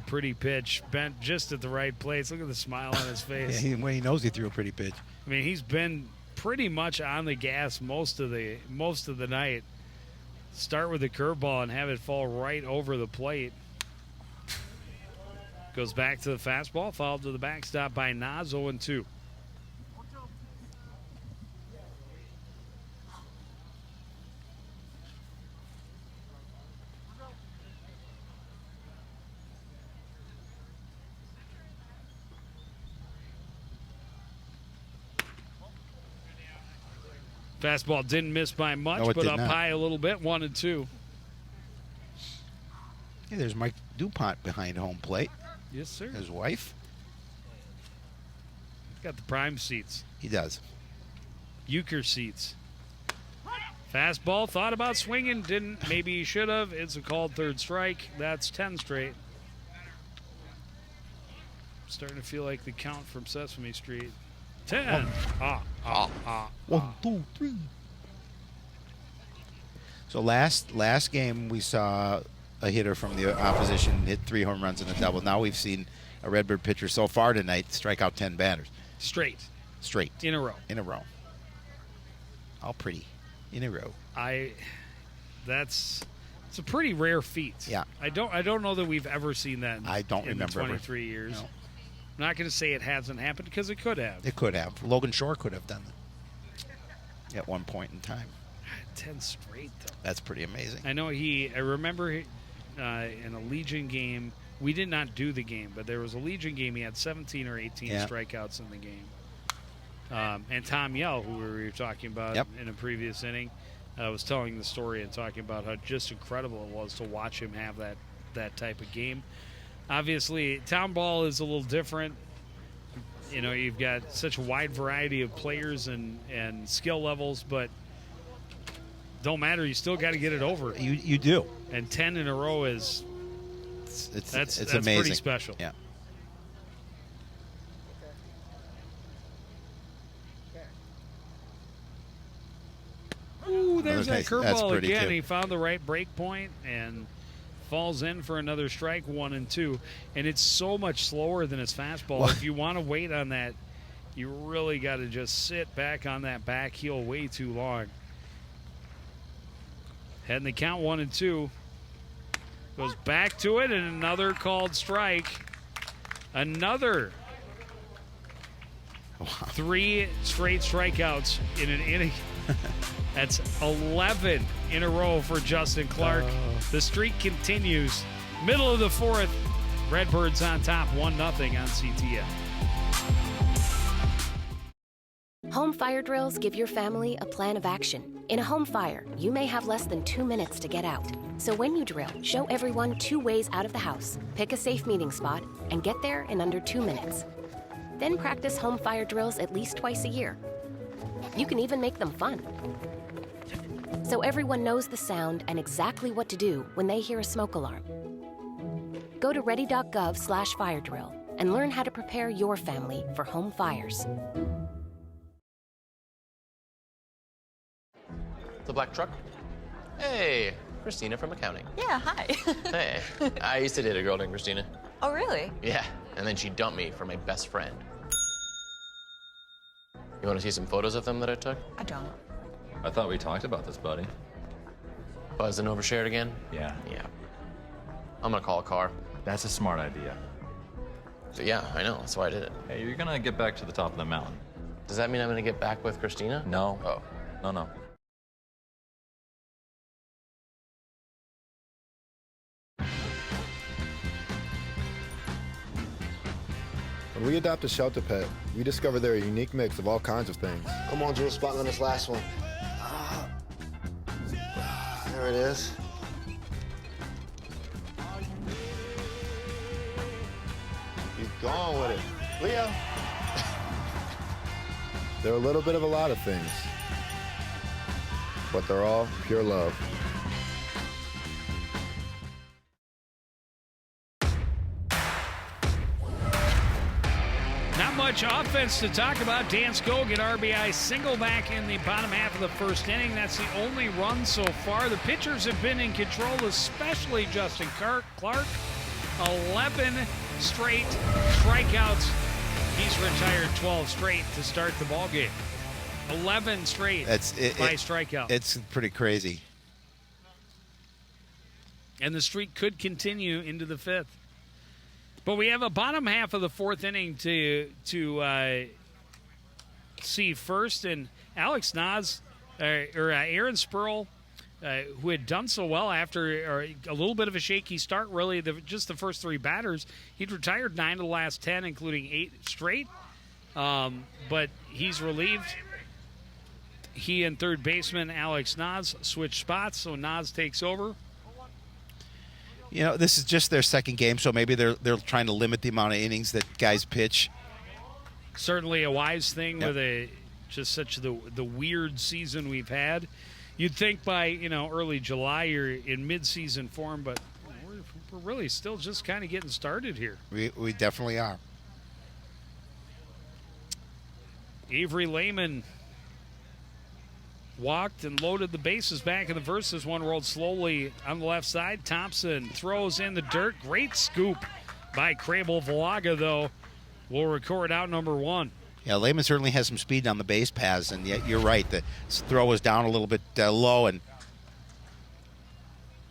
pretty pitch, bent just at the right place. Look at the smile on his face. Yeah, he knows he threw a pretty pitch. I mean, he's been pretty much on the gas most of the night. Start with the curveball and have it fall right over the plate. Goes back to the fastball, fouled to the backstop by Nas, 0-2. Fastball didn't miss by much, but up high a little bit, 1-2. Hey, there's DuPont behind home plate. Yes, sir. His wife. Got the prime seats. He does. Euchre seats. Fastball, thought about swinging, didn't. Maybe he should have. It's a called third strike. That's 10 straight. Starting to feel like the count from Sesame Street. 10. 1, 2, 3. So last game we saw a hitter from the opposition hit 3 home runs and a double. Now we've seen a Redbird pitcher so far tonight strike out 10 batters. Straight. In a row. All pretty. In a row. It's a pretty rare feat. Yeah. I don't know that we've ever seen that I don't remember in 23 years. No. I'm not going to say it hasn't happened because it could have. It could have. Logan Shore could have done that at one point in time. 10 straight, though. That's pretty amazing. I know I remember in a Legion game, we did not do the game, but there was a Legion game. He had 17 or 18 strikeouts in the game. And Tom Yell, who we were talking about in a previous inning, was telling the story and talking about how just incredible it was to watch him have that type of game. Obviously, town ball is a little different. You know, you've got such a wide variety of players and skill levels, but don't matter. You still got to get it over. You do. And 10 in a row is that's amazing. Pretty special. Yeah. Ooh, there's that curveball again. Good. He found the right break point and falls in for another strike, 1 and 2. And it's so much slower than his fastball. Well, if you want to wait on that, you really got to just sit back on that back heel way too long. Heading the count 1 and 2. Goes back to it, and another called strike. Another 3 straight strikeouts in an inning. That's 11 in a row for Justin Clark. The streak continues. Middle of the 4th, Redbirds on top, 1-0 on CTN. Home fire drills give your family a plan of action. In a home fire, you may have less than 2 minutes to get out. So when you drill, show everyone 2 ways out of the house, pick a safe meeting spot, and get there in under 2 minutes. Then practice home fire drills at least twice a year. You can even make them fun. So everyone knows the sound and exactly what to do when they hear a smoke alarm. Go to ready.gov/fire drill and learn how to prepare your family for home fires. The black truck? Hey, Christina from accounting. Yeah, hi. Hey, I used to date a girl named Christina. Oh, really? Yeah, and then she dumped me for my best friend. You want to see some photos of them that I took? I don't. I thought we talked about this, buddy. Buzzed and overshared again? Yeah. Yeah. I'm gonna call a car. That's a smart idea. So yeah, I know. That's why I did it. Hey, you're gonna get back to the top of the mountain. Does that mean I'm gonna get back with Christina? No. Oh. No. When we adopt a shelter pet, we discover they're a unique mix of all kinds of things. Come on, Drew, spot on this last one. There it is. Keep going with it. Leo. They're a little bit of a lot of things, but they're all pure love. Not much offense to talk about. Dan Skog at RBI single back in the bottom half of the first inning. That's the only run so far. The pitchers have been in control, especially Justin Clark. 11 straight strikeouts. He's retired 12 straight to start the ballgame. 11 straight by strikeout. It's pretty crazy. And the streak could continue into the 5th. But we have a bottom half of the 4th inning to see first. And Alex Nas, Aaron Spurl, who had done so well after a little bit of a shaky start, really, just the first 3 batters. He'd retired 9 of the last 10, including 8 straight. But he's relieved. He and third baseman Alex Nas switch spots, so Nas takes over. This is just their second game, so maybe they're trying to limit the amount of innings that guys pitch. Certainly a wise thing with just such the weird season we've had. You'd think by early July you're in mid-season form, but we're really still just kind of getting started here. We definitely are. Avery Lehman walked and loaded the bases back in the verses. One rolled slowly on the left side. Thompson throws in the dirt. Great scoop by Crable Valaga, though. We'll record out number 1. Yeah, Lehman certainly has some speed on the base paths, and yet you're right. The throw was down a little bit low, and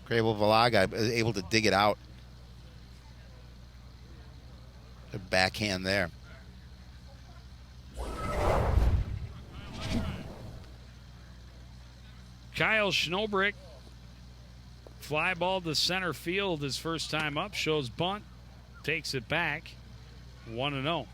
Crable Valaga is able to dig it out. A backhand there. Kyle Schnobrick, fly ball to center field his first time up, shows bunt, takes it back, 1-0.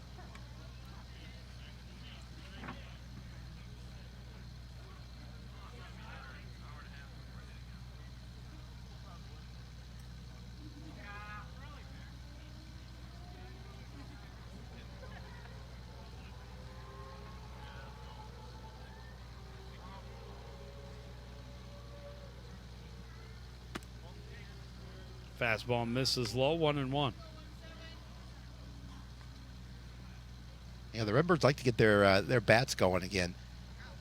Fastball misses low, 1-1. Yeah, the Redbirds like to get their bats going again,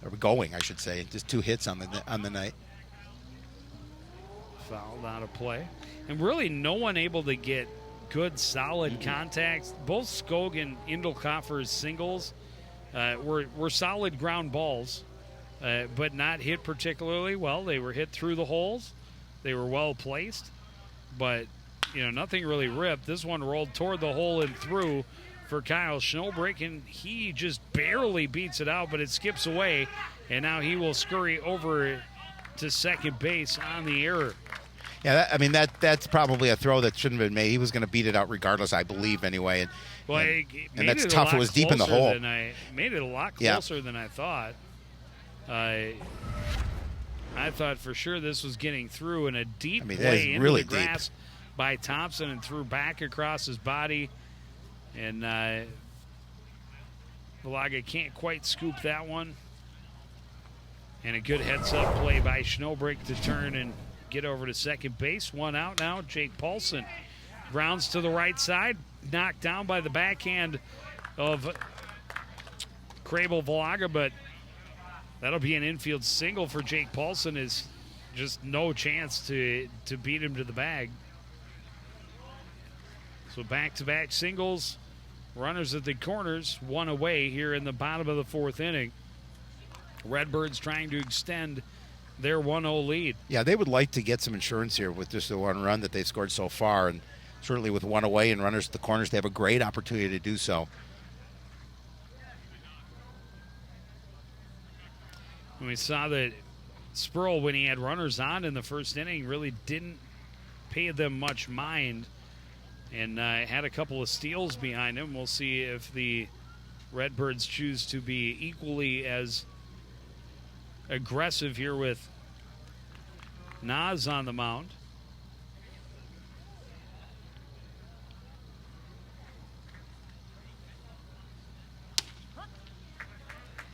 or going, I should say. Just 2 hits on the night. Fouled out of play, and really no one able to get good, solid contacts. Both Skog and Indelkoffer's singles were solid ground balls, but not hit particularly well. They were hit through the holes. They were well placed. But, nothing really ripped. This one rolled toward the hole and through for Kyle Schnobrick, and he just barely beats it out, but it skips away, and now he will scurry over to second base on the error. Yeah, that's probably a throw that shouldn't have been made. He was going to beat it out regardless, I believe, anyway. And that's tough. It was deep in the hole. Made it a lot closer than I thought. I thought for sure this was getting through, and a deep play into the grass by Thompson and threw back across his body. And Valaga can't quite scoop that one. And a good heads-up play by Schnobrick to turn and get over to second base. 1 out now. Jake Paulson grounds to the right side, knocked down by the backhand of Crable Valaga, but that'll be an infield single for Jake Paulson. Is just no chance to beat him to the bag. So back-to-back singles, runners at the corners, 1 away here in the bottom of the 4th inning. Redbirds trying to extend their 1-0 lead. Yeah, they would like to get some insurance here with just the 1 run that they've scored so far, and certainly with 1 away and runners at the corners, they have a great opportunity to do so. We saw that Spurl, when he had runners on in the first inning, really didn't pay them much mind, and had a couple of steals behind him. We'll see if the Redbirds choose to be equally as aggressive here with Nas on the mound.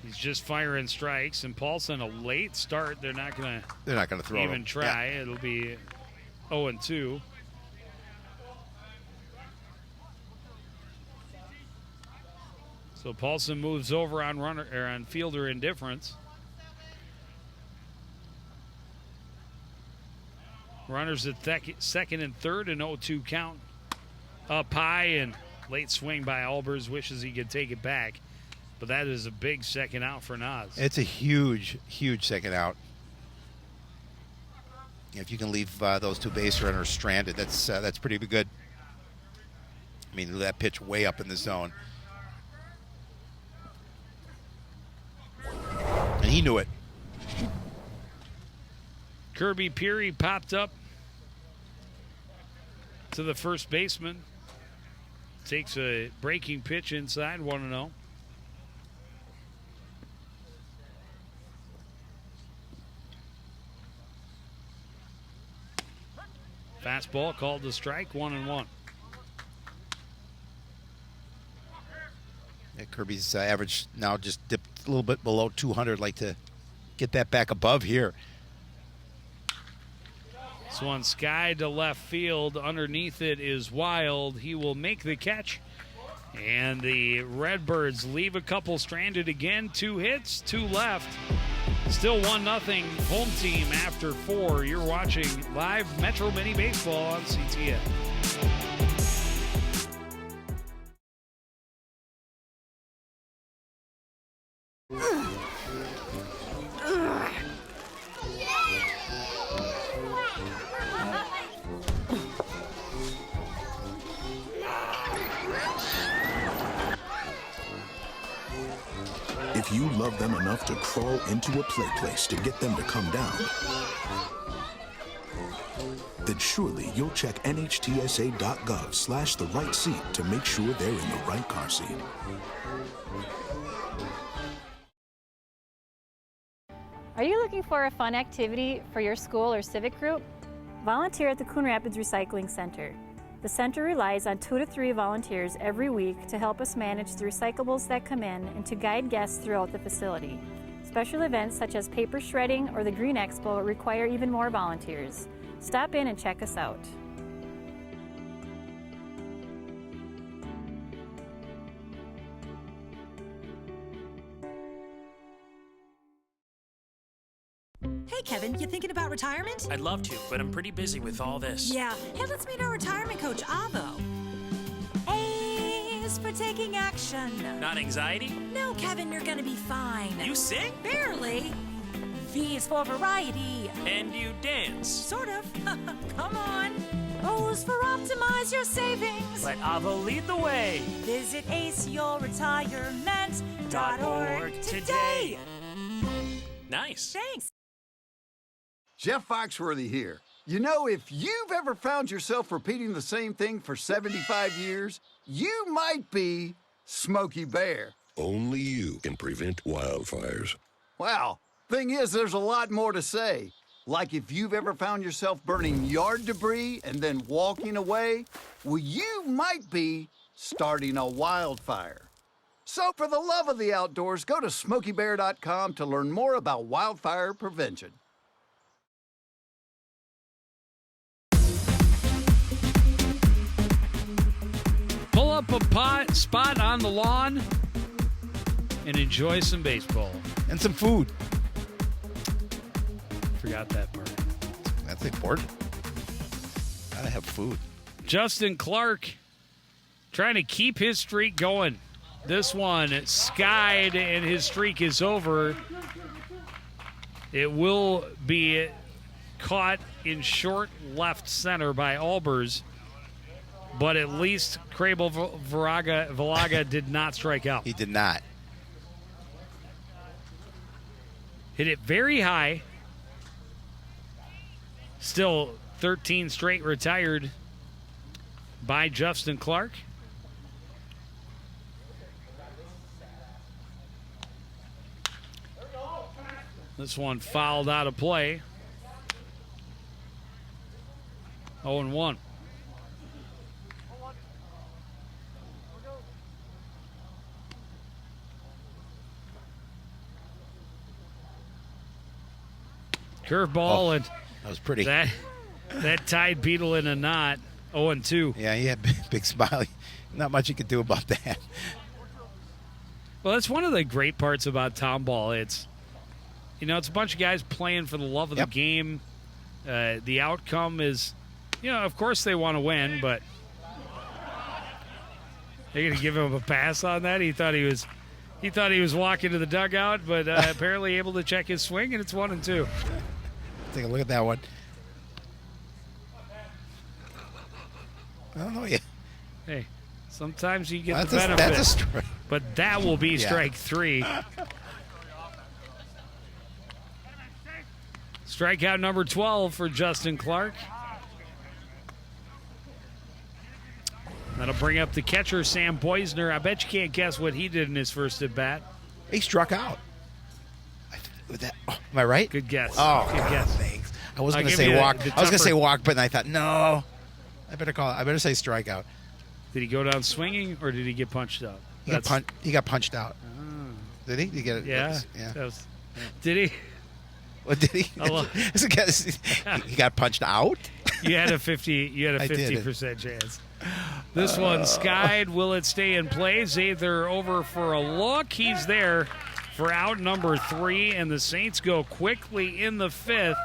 He's just firing strikes, and Paulson, a late start. They're not going to throw even him. try. Yeah. It'll be 0-2. So Paulson moves over on on fielder indifference. Runners at second and third, an 0-2 count. Up high, and late swing by Albers. Wishes he could take it back. But that is a big second out for Nas. It's a huge, huge second out. If you can leave those 2 base runners stranded, that's pretty good. I mean, that pitch way up in the zone. And he knew it. Kirby Peary popped up to the first baseman. Takes a breaking pitch inside, 1-0. Fastball called to strike, 1-1. Yeah, Kirby's average now just dipped a little bit below 200. Like to get that back above here. This one skied to left field. Underneath it is Wild. He will make the catch. And the Redbirds leave a couple stranded again. 2 hits, 2 left. Still 1-0 home team after 4. You're watching live Metro Mini Baseball on CTN. If you love them enough to crawl into a play place to get them to come down, then surely you'll check nhtsa.gov/the right seat to make sure they're in the right car seat. Are you looking for a fun activity for your school or civic group? Volunteer at the Coon Rapids Recycling Center. The center relies on 2 to 3 volunteers every week to help us manage the recyclables that come in and to guide guests throughout the facility. Special events such as paper shredding or the Green Expo require even more volunteers. Stop in and check us out. Hey, Kevin, you thinking about retirement? I'd love to, but I'm pretty busy with all this. Yeah. Hey, let's meet our retirement coach, Avo. A is for taking action. Not anxiety? No, Kevin, you're gonna be fine. You sing? Barely. V is for variety. And you dance? Sort of. Come on. O is for optimize your savings. Let Avo lead the way. Visit aceyourretirement.org today. Nice. Thanks. Jeff Foxworthy here. You know, if you've ever found yourself repeating the same thing for 75 years, you might be Smokey Bear. Only you can prevent wildfires. Well, thing is, there's a lot more to say. Like if you've ever found yourself burning yard debris and then walking away, well, you might be starting a wildfire. So for the love of the outdoors, go to SmokeyBear.com to learn more about wildfire prevention. Pull up a spot on the lawn and enjoy some baseball. And some food. Forgot that part. That's important. Gotta have food. Justin Clark trying to keep his streak going. This one skied and his streak is over. It will be caught in short left center by Albers. But at least Crable Valaga did not strike out. He did not. Hit it very high. Still 13 straight retired by Justin Clark. This one fouled out of play. 0-1. Curveball, and that was pretty. That tied Beetle in a knot. 0-2. Yeah, he had big smiley. Not much you could do about that. Well, that's one of the great parts about Town Ball. It's, it's a bunch of guys playing for the love of the game. The outcome is, of course they want to win, but they're going to give him a pass on that. He thought he was walking to the dugout, but apparently able to check his swing, and it's 1-2. Take a look at that one. I don't know yet. Hey, sometimes you get that's the benefit. That's a strike. But that will be strike 3. Strikeout number 12 for Justin Clark. That'll bring up the catcher, Sam Poisner. I bet you can't guess what he did in his first at-bat. He struck out. Am I right? Good guess. Oh, good God, guess. thanks. I was I'll going to give say you walk. the I was going to say tougher- walk, but then I thought, no. I better say strikeout. Did he go down swinging, or did he get punched out? He got punched out. Did he? Did he get it? Yeah. Yeah. Did he? What did he? He got punched out. You had a 50% chance. This one skied. Will it stay in play? Zather over for a look. He's there for out number 3, and the Saints go quickly in the 5th.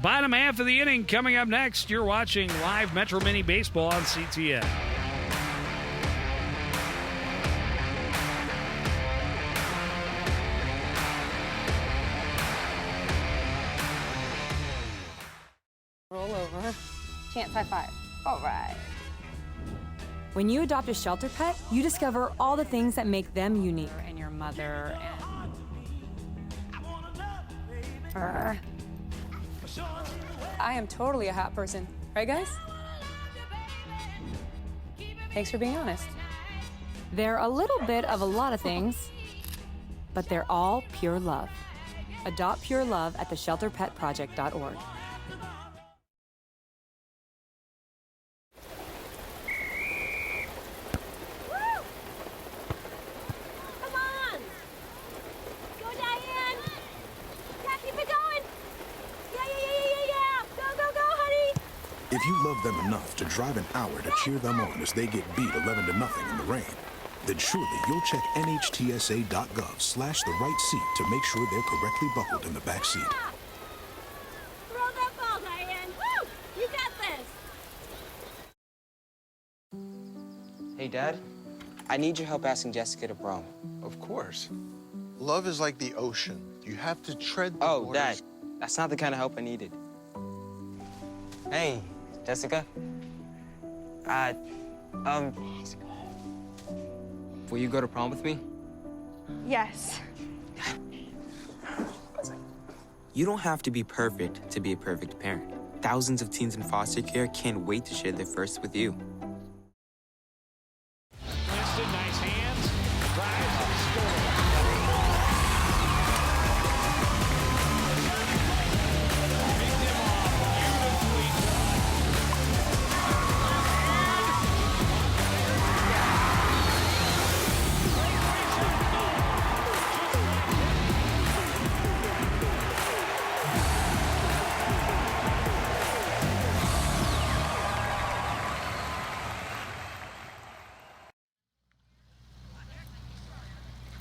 Bottom half of the inning coming up next. You're watching live Metro Mini Baseball on CTN. Roll over. Chance high five. All right. When you adopt a shelter pet, you discover all the things that make them unique. And your mother and... I am totally a hat person. Right, guys? Thanks for being honest. They're a little bit of a lot of things, but they're all pure love. Adopt pure love at theshelterpetproject.org. If you love them enough to drive an hour to cheer them on as they get beat 11-0 in the rain, then surely you'll check nhtsa.gov/the-right seat to make sure they're correctly buckled in the back seat. Throw that ball, Diane. Woo! You got this. Hey, Dad. I need your help asking Jessica to prom. Of course. Love is like the ocean. You have to tread the Oh, waters. Dad. That's not the kind of help I needed. Hey, Jessica. Will you go to prom with me? Yes. You don't have to be perfect to be a perfect parent. Thousands of teens in foster care can't wait to share their first with you. Winston, nice hands. Drives and scores.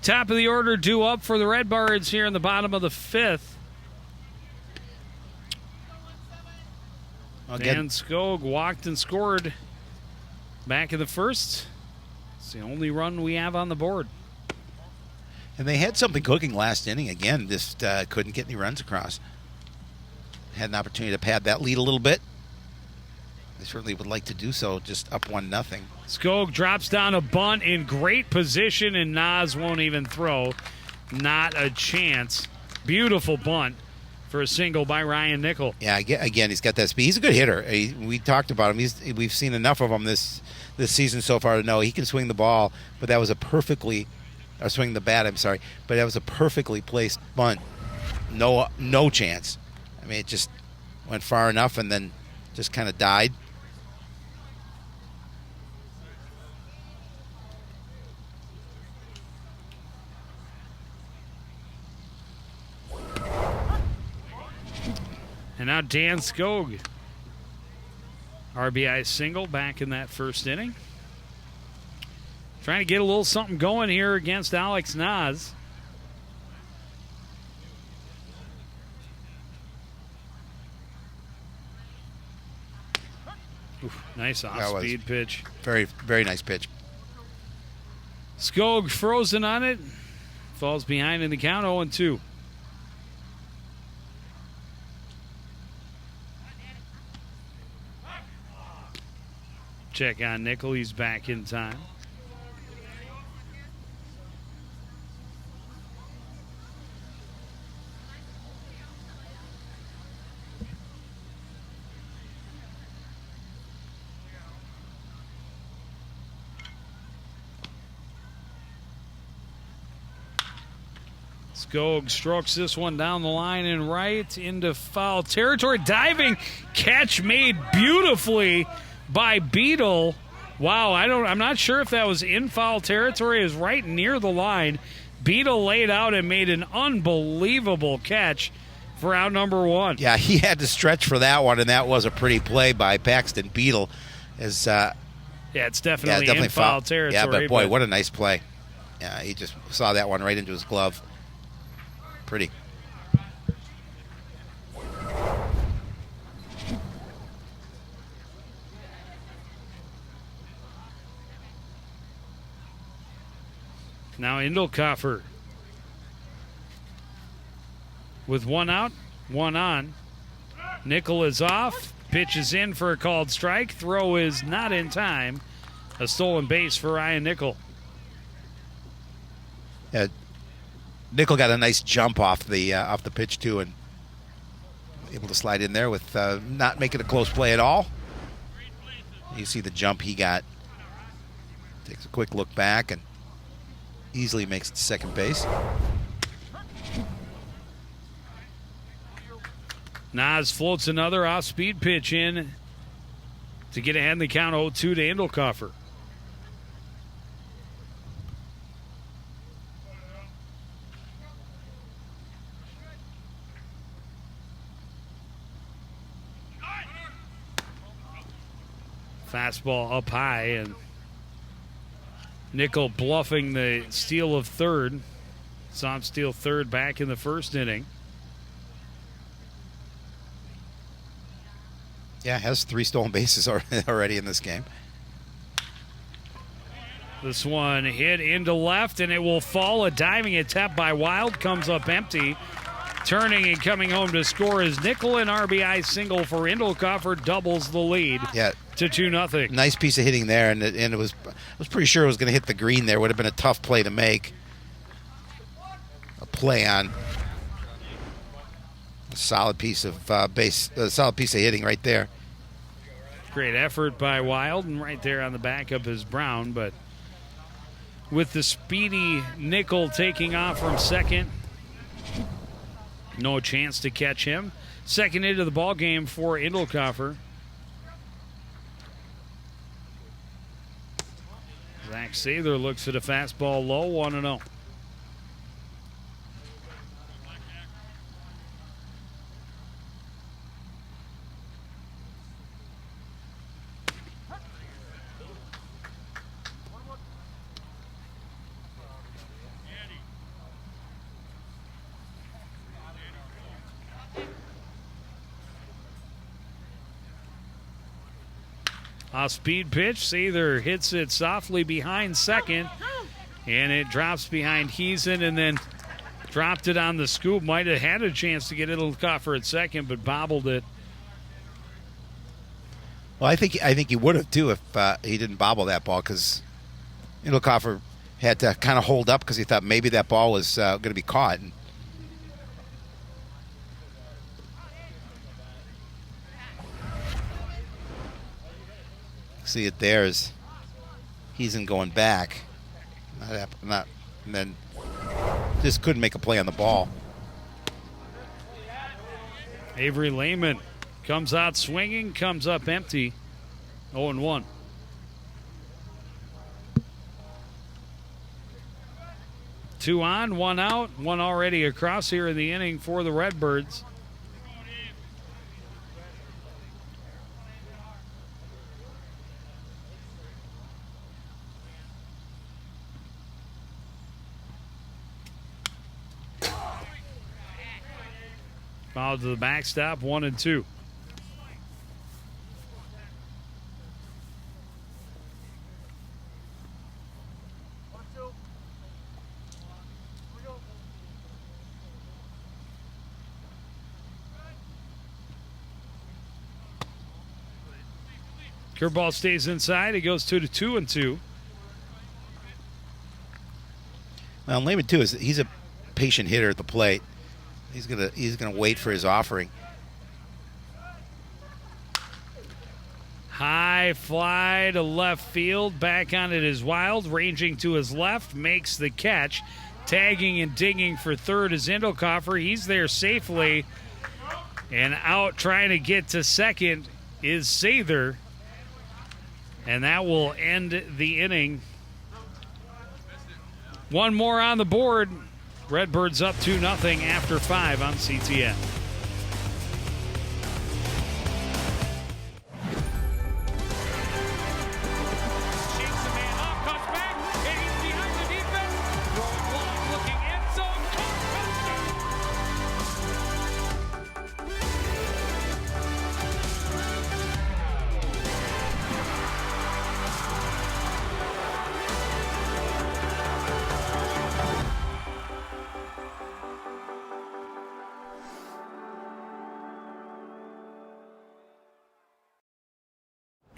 Top of the order due up for the Redbirds here in the bottom of the 5th. Dan Skog walked and scored back in the first. It's the only run we have on the board. And they had something cooking last inning. Again, just couldn't get any runs across. Had an opportunity to pad that lead a little bit. They certainly would like to do so, just up 1-0. Skog drops down a bunt in great position, and Nas won't even throw. Not a chance. Beautiful bunt for a single by Ryan Nickel. Yeah, again, he's got that speed. He's a good hitter. We talked about him. We've seen enough of him this season so far to know he can swing the ball, but that was swing the bat, I'm sorry, but that was a perfectly placed bunt. No chance. I mean, it just went far enough and then just kind of died. And now Dan Skog. RBI single back in that first inning. Trying to get a little something going here against Alex Nas. Oof, nice off-speed pitch. Very, very nice pitch. Skog frozen on it. Falls behind in the count, 0-2. Check on Nickel. He's back in time. Skog strokes this one down the line and right into foul territory. Diving catch made beautifully by Beetle. Wow, I'm not sure if that was in foul territory. It was right near the line. Beetle laid out and made an unbelievable catch for out number one. Yeah, he had to stretch for that one, and that was a pretty play by Paxton Beetle. It's definitely in foul territory. Yeah, but boy, what a nice play. Yeah, he just saw that one right into his glove. Pretty. Now Indelkoffer with one out, one on. Nickel is off. Pitch is in for a called strike. Throw is not in time. A stolen base for Ryan Nickel. Yeah, Nickel got a nice jump off the pitch too, and able to slide in there with not making a close play at all. You see the jump he got. Takes a quick look back and easily makes it to second base. Nas floats another off-speed pitch in to get ahead in the count 0-2 to Indelkoffer. Fastball up high, and Nickel bluffing the steal of third. Saw him steal third back in the first inning. Yeah, has 3 stolen bases already in this game. This one hit into left, and it will fall. A diving attempt by Wild comes up empty. Turning and coming home to score is Nickel. An RBI single for Indelkoffer doubles the lead to 2-0. Nice piece of hitting there, and I was pretty sure it was going to hit the green there. Would have been a tough play to make. A play on a solid piece of hitting right there. Great effort by Wild, and right there on the backup is Brown, but with the speedy Nickel taking off from second, no chance to catch him. Second into the ball game for Indelkoffer. Zach Sather looks at a fastball low, 1-0. Off-speed pitch. Sather hits it softly behind second, and it drops behind Heesen, and then dropped it on the scoop. Might have had a chance to get Indelkoffer at second, but bobbled it. Well, I think he would have too if he didn't bobble that ball, because Indelkoffer had to kind of hold up because he thought maybe that ball was going to be caught. And see it there is Heesen going back, and then just couldn't make a play on the ball. Avery Lehman comes out swinging, comes up empty, 0-1. Two on, one out, one already across here in the inning for the Redbirds. Foul to the backstop, 1-2. Curveball stays inside. It goes 2-2. Well, Lehman too he's a patient hitter at the plate. He's gonna wait for his offering. High fly to left field. Back on it is Wild, ranging to his left, makes the catch. Tagging and digging for third is Indokoffer. He's there safely. And out trying to get to second is Sather. And that will end the inning. One more on the board. Redbirds up 2-0 after 5 on CTN.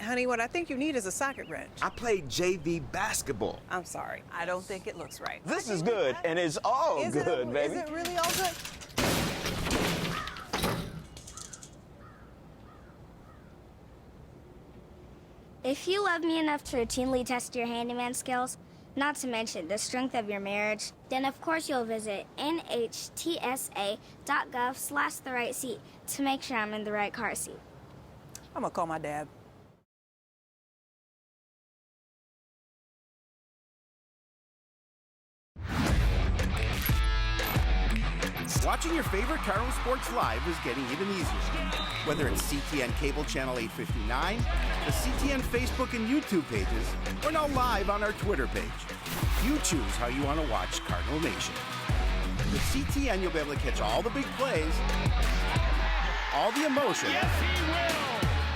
Honey, what I think you need is a socket wrench. I played JV basketball. I'm sorry. I don't think it looks right. This is good, and it's all good, baby. Is it really all good? If you love me enough to routinely test your handyman skills, not to mention the strength of your marriage, then of course you'll visit nhtsa.gov/therightseat to make sure I'm in the right car seat. I'm gonna call my dad. Watching your favorite car and sports live is getting even easier. Whether it's CTN Cable Channel 859, the CTN Facebook and YouTube pages, or now live on our Twitter page. You choose how you want to watch Cardinal Nation. With CTN, you'll be able to catch all the big plays, all the emotion,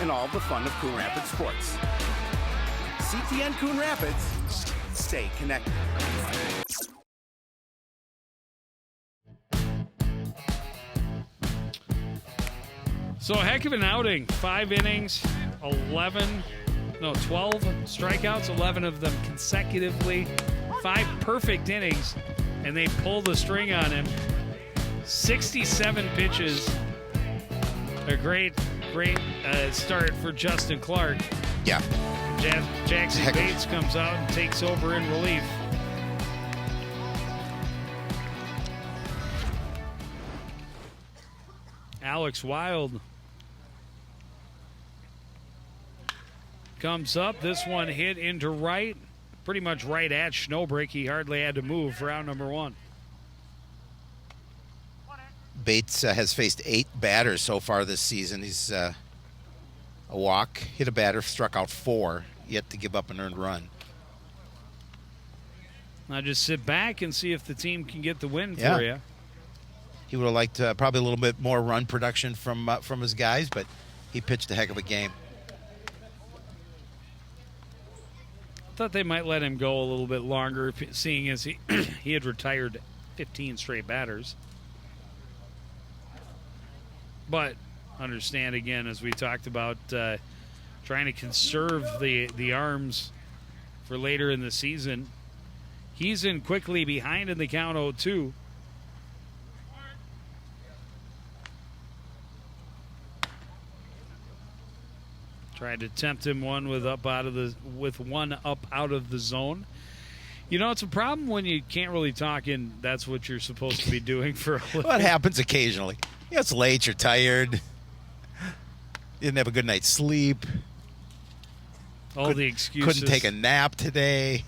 and all the fun of Coon Rapids sports. CTN Coon Rapids, stay connected. So a heck of an outing. 5 innings, 12 strikeouts, 11 of them consecutively. 5 perfect innings, and they pull the string on him. 67 pitches. A great start for Justin Clark. Yeah. Jackson Bates comes out and takes over in relief. Alex Wild comes up. This one hit into right, pretty much right at Snowbrick. He hardly had to move for out number 1. Bates has faced 8 batters so far this season. He's a walk, hit a batter, struck out 4, yet to give up an earned run. Now just sit back and see if the team can get the win for you. He would have liked probably a little bit more run production from his guys, but he pitched a heck of a game. Thought they might let him go a little bit longer, seeing as he he had retired 15 straight batters. But understand, again, as we talked about, trying to conserve the arms for later in the season. He's in quickly behind in the count 0-2. Tried to tempt him with one up out of the zone. You know, it's a problem when you can't really talk and that's what you're supposed to be doing for a living. Well, it happens occasionally. Yeah, it's late, you're tired. You didn't have a good night's sleep. The excuses. Couldn't take a nap today.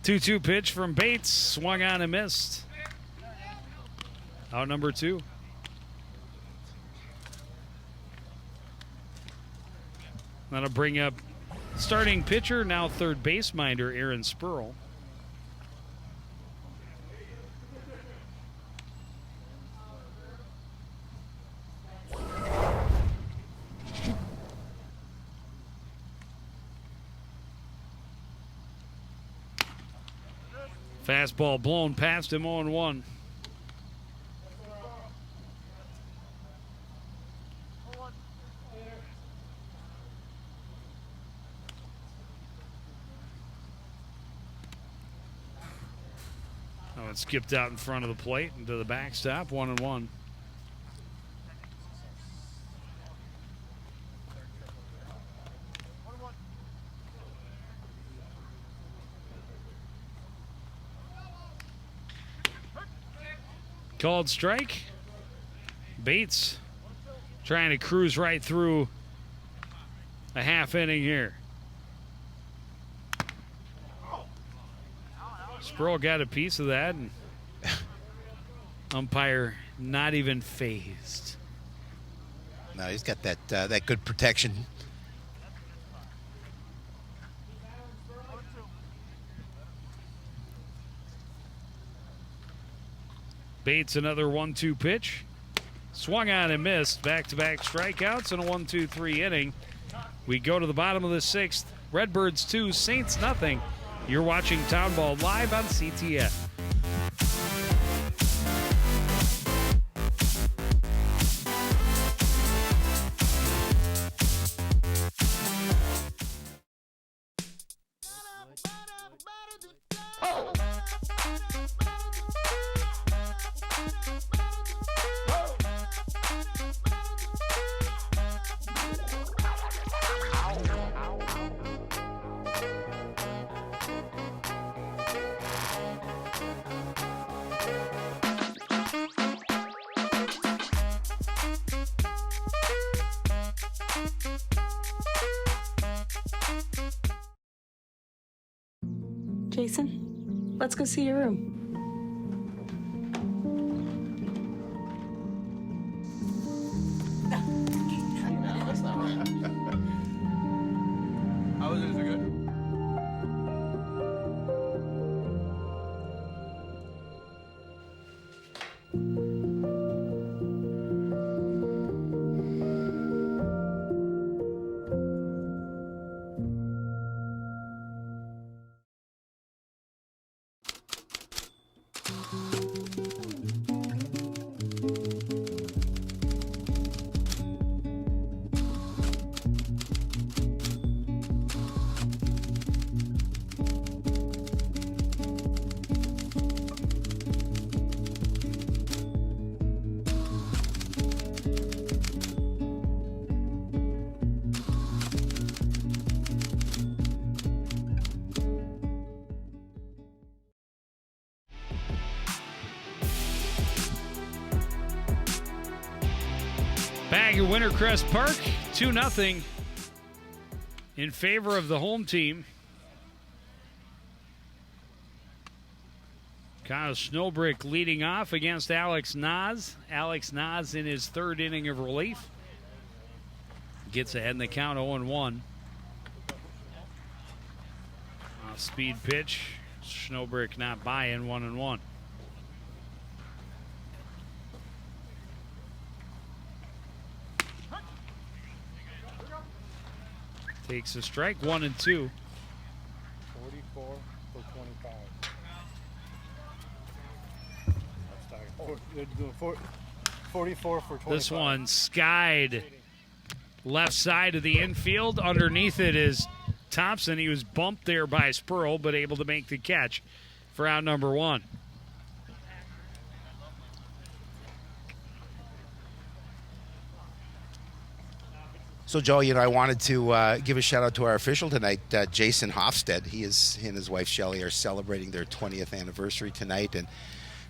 2-2 pitch from Bates. Swung on and missed. Out number 2. That'll bring up starting pitcher, now third base minder, Aaron Spurl. Fastball blown past him 0-1. Oh, it skipped out in front of the plate into the backstop, 1-1. Called strike. Bates trying to cruise right through a half inning here. Sproul got a piece of that, and umpire not even phased. No, he's got that good protection. Bates, another 1-2 pitch. Swung on and missed. Back-to-back strikeouts in a 1-2-3 inning. We go to the bottom of the 6th. Redbirds 2, Saints nothing. You're watching Town Ball live on CTN. Jason, let's go see your room. That's not right. How was it? Is it good? Bag at Wintercrest Park, 2-0 in favor of the home team. Kyle Snowbrick leading off against Alex Nas. Alex Nas in his 3rd inning of relief. Gets ahead in the count, 0-1. Speed pitch. Snowbrick not buying, 1-1. Takes a strike, 1-2. 44 for 25. They're doing 44 for 25. This one skied left side of the infield. Underneath it is Thompson. He was bumped there by Spurl, but able to make the catch for out number 1. So, Joe, I wanted to give a shout-out to our official tonight, Jason Hofstead. He and his wife, Shelley, are celebrating their 20th anniversary tonight. And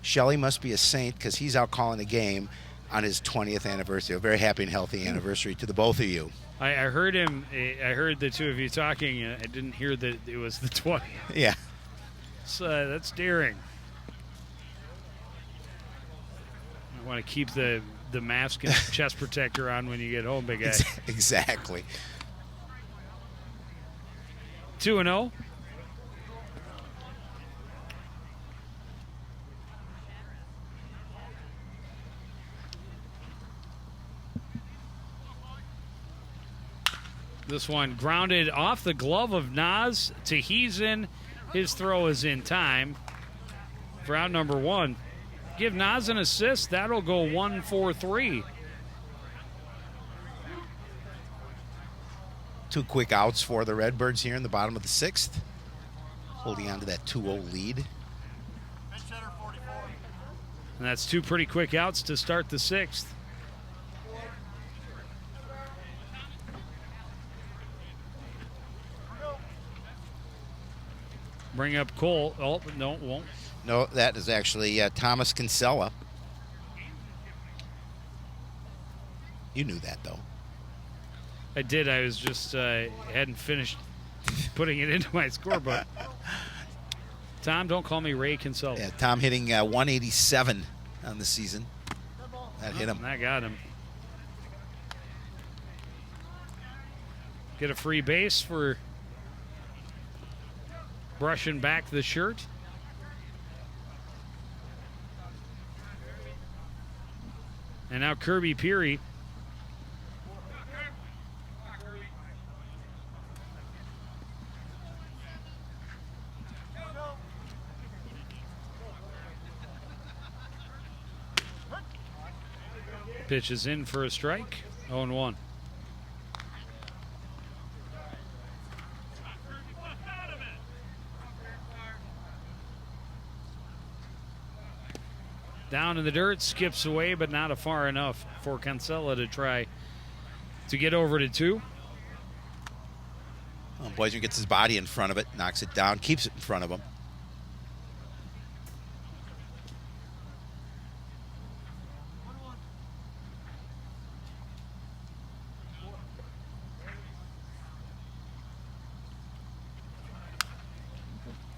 Shelley must be a saint because he's out calling a game on his 20th anniversary. A very happy and healthy anniversary to the both of you. I heard him. I heard the two of you talking. I didn't hear that it was the 20th. Yeah. So that's daring. I want to keep the mask and chest protector on when you get home, big guy. Exactly. 2-0. This one grounded off the glove of Nas to Heason. His throw is in time for out number 1. Give Nas an assist. That'll go 1-4-3. 2 quick outs for the Redbirds here in the bottom of the 6th. Holding on to that 2-0 lead. And that's 2 pretty quick outs to start the 6th. Bring up Cole. Oh, no, it won't. No, that is actually Thomas Kinsella. You knew that, though. I did. I was just hadn't finished putting it into my scorebook. Tom, don't call me Ray Kinsella. Yeah, Tom hitting 187 on the season. That hit him. That got him. Get a free base for brushing back the shirt. And now Kirby Peary. Pitch is in for a strike. 0-1. Down in the dirt, skips away, but not far enough for Kinsella to try to get over to 2. Well, Boisner gets his body in front of it, knocks it down, keeps it in front of him.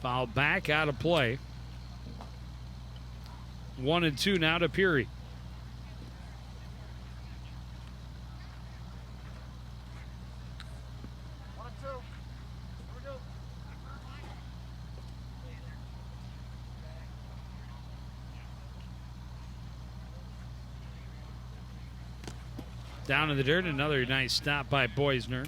Foul back, out of play. 1-2 now to Peary. Down in the dirt, another nice stop by Boisner.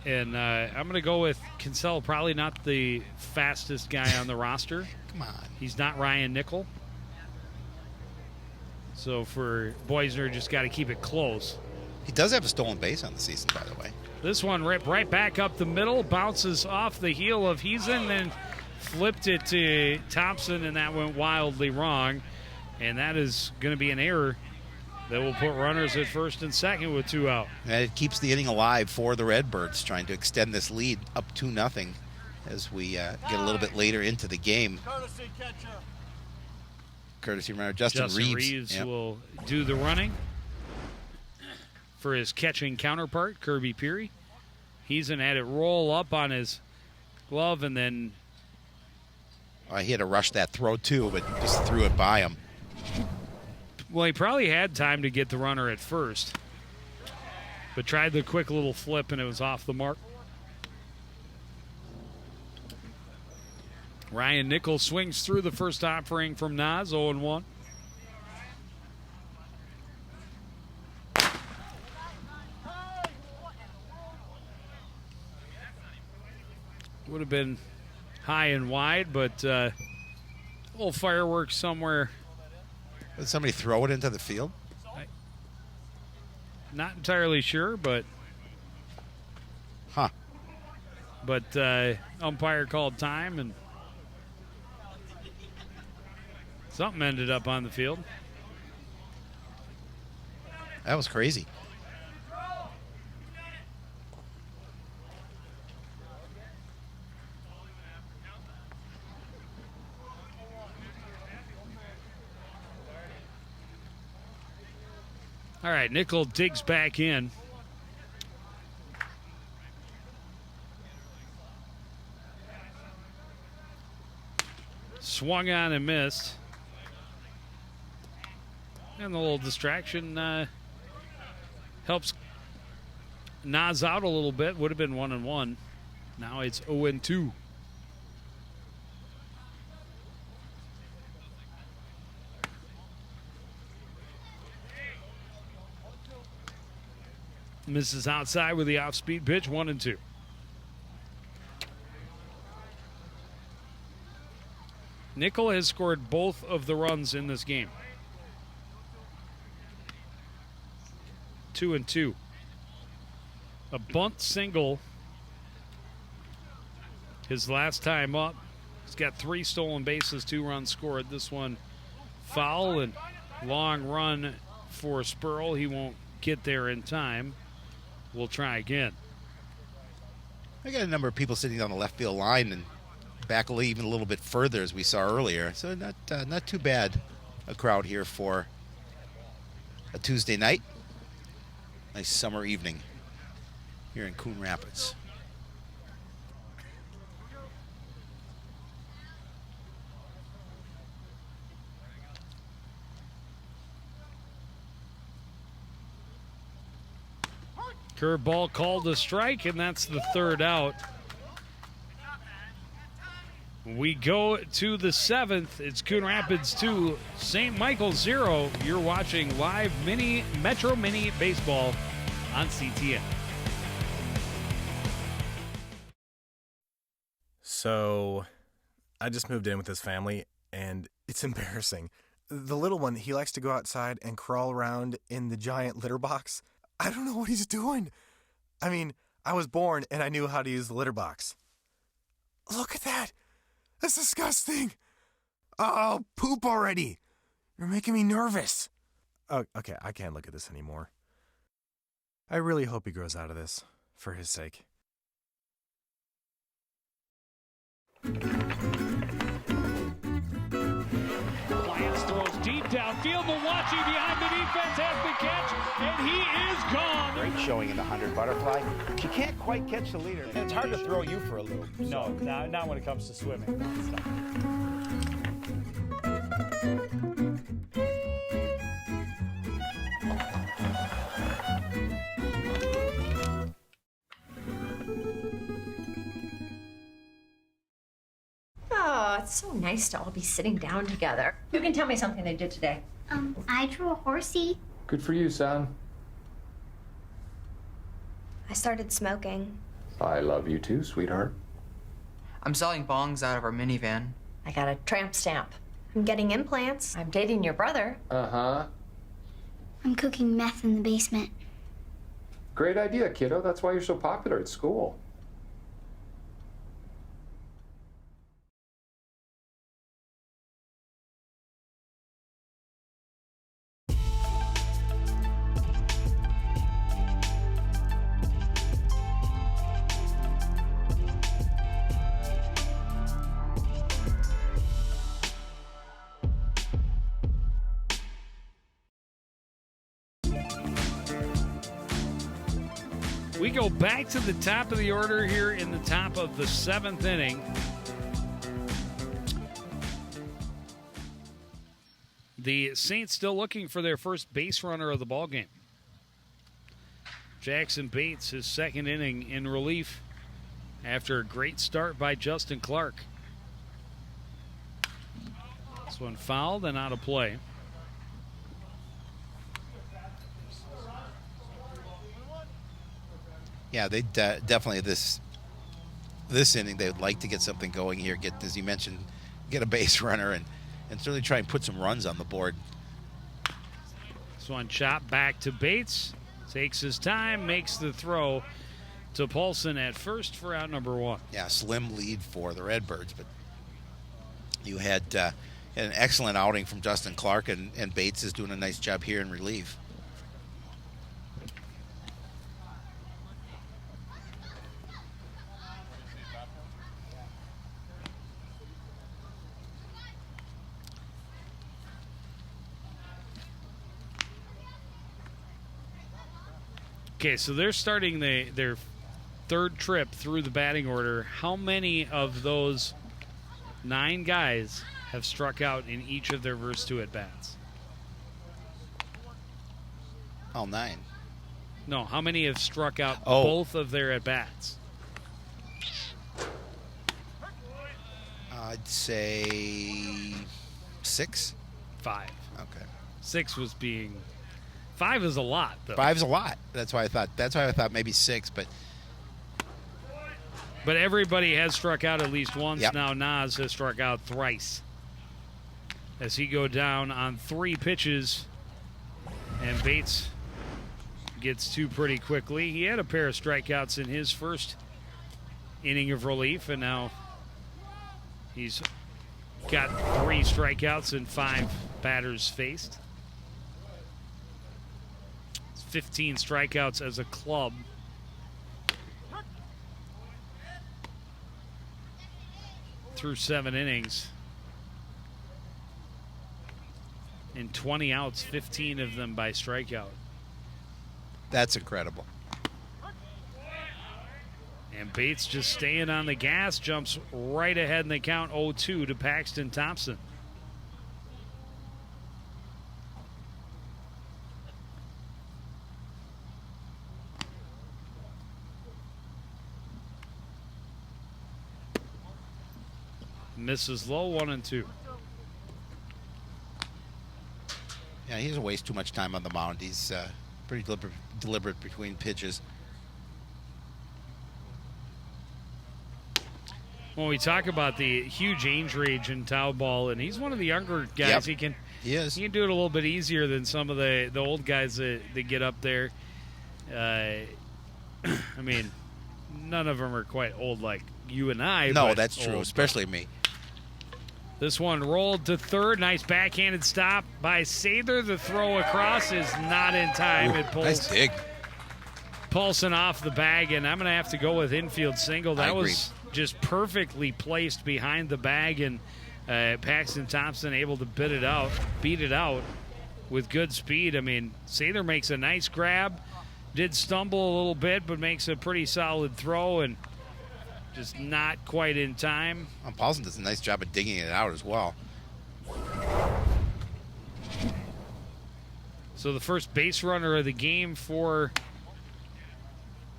And I'm going to go with Kinsella, probably not the fastest guy on the roster. Come on. He's not Ryan Nickel. So for Boisner, just got to keep it close. He does have a stolen base on the season, by the way. This one ripped right back up the middle, bounces off the heel of Heason, then flipped it to Thompson, and that went wildly wrong. And that is going to be an error that will put runners at first and second with 2 out. And it keeps the inning alive for the Redbirds, trying to extend this lead up 2-0 as we get a little bit later into the game. Courtesy runner Justin Reeves. Yep. Will do the running for his catching counterpart, Kirby Peary. He's going to had it roll up on his glove and then... He had to rush that throw too, but just threw it by him. Well, he probably had time to get the runner at first, but tried the quick little flip, and it was off the mark. Ryan Nichols swings through the first offering from Nas, 0-1. Would have been high and wide, but a little fireworks somewhere. Did somebody throw it into the field? Not entirely sure, but... Huh. But umpire called time, and something ended up on the field. That was crazy. All right, Nickel digs back in. Swung on and missed. And the little distraction helps Nas out a little bit. Would have been 1-1. Now it's 0-2. Misses outside with the off-speed pitch, 1-2. Nickel has scored both of the runs in this game. 2-2. A bunt single his last time up. He's got 3 stolen bases, 2 runs scored. This one foul and long run for Spurl. He won't get there in time. We'll try again. I got a number of people sitting on the left field line and back even a little bit further, as we saw earlier. So not too bad a crowd here for a Tuesday night. Nice summer evening here in Coon Rapids. Curveball called a strike, and that's the third out. We go to the 7th. It's Coon Rapids 2, St. Michael 0. You're watching live Metro Mini Baseball on CTN. So, I just moved in with his family, and it's embarrassing. The little one, he likes to go outside and crawl around in the giant litter box. I don't know what he's doing. I mean, I was born and I knew how to use the litter box. Look at that. That's disgusting. Oh, poop already. You're making me nervous. Oh, okay, I can't look at this anymore. I really hope he grows out of this, for his sake. Lyons throws deep downfield. Milwaukee behind the defense has the catch, and he is gone. Great showing in the 100 butterfly. She can't quite catch the leader. And it's hard to throw you for a loop. No, not when it comes to swimming. Oh, it's so nice to all be sitting down together. You can tell me something they did today. I drew a horsey. Good for you, son. I started smoking. I love you too, sweetheart. I'm selling bongs out of our minivan. I got a tramp stamp. I'm getting implants. I'm dating your brother. Uh-huh. I'm cooking meth in the basement. Great idea, kiddo. That's why you're so popular at school. We go back to the top of the order here in the top of the 7th inning. The Saints still looking for their first base runner of the ballgame. Jackson Bates, his second inning in relief after a great start by Justin Clark. This one fouled and out of play. Yeah, they definitely this inning they would like to get something going here. Get, as you mentioned, get a base runner and certainly try and put some runs on the board. This one chopped back to Bates. Takes his time, makes the throw to Paulson at first for out number 1. Yeah, slim lead for the Redbirds, but you had an excellent outing from Justin Clark, and Bates is doing a nice job here in relief. Okay, so they're starting their third trip through the batting order. How many of those 9 guys have struck out in each of their first 2 at-bats? All 9. No, how many have struck out Oh. both of their at-bats? I'd say 6. 5. Okay. 6 was being... 5 is a lot, though. 5's a lot. That's why I thought maybe 6, but everybody has struck out at least once. Yep. Now Nas has struck out thrice. As he go down on 3 pitches, and Bates gets 2 pretty quickly. He had a pair of strikeouts in his first inning of relief, and now he's got 3 strikeouts and 5 batters faced. 15 strikeouts as a club. Through 7 innings. and 20 outs, 15 of them by strikeout. That's incredible. And Bates just staying on the gas, jumps right ahead in the count, 0-2 to Paxton Thompson. Misses low, 1-2. Yeah, he doesn't waste too much time on the mound. He's pretty deliberate between pitches. When we talk about the huge age range in Tau ball, and he's one of the younger guys. Yep. He can do it a little bit easier than some of the old guys that get up there. I mean, none of them are quite old like you and I. No, but that's true, old. especially me. This one rolled to third. Nice backhanded stop by Sather. The throw across is not in time. It pulls. Nice dig. Paulson off the bag, and I'm going to have to go with infield single. That agree. was just perfectly placed behind the bag, and Paxton Thompson able to beat it out with good speed. I mean, Sather makes a nice grab, did stumble a little bit, but makes a pretty solid throw, and just not quite in time. Paulson does a nice job of digging it out as well. So the first base runner of the game for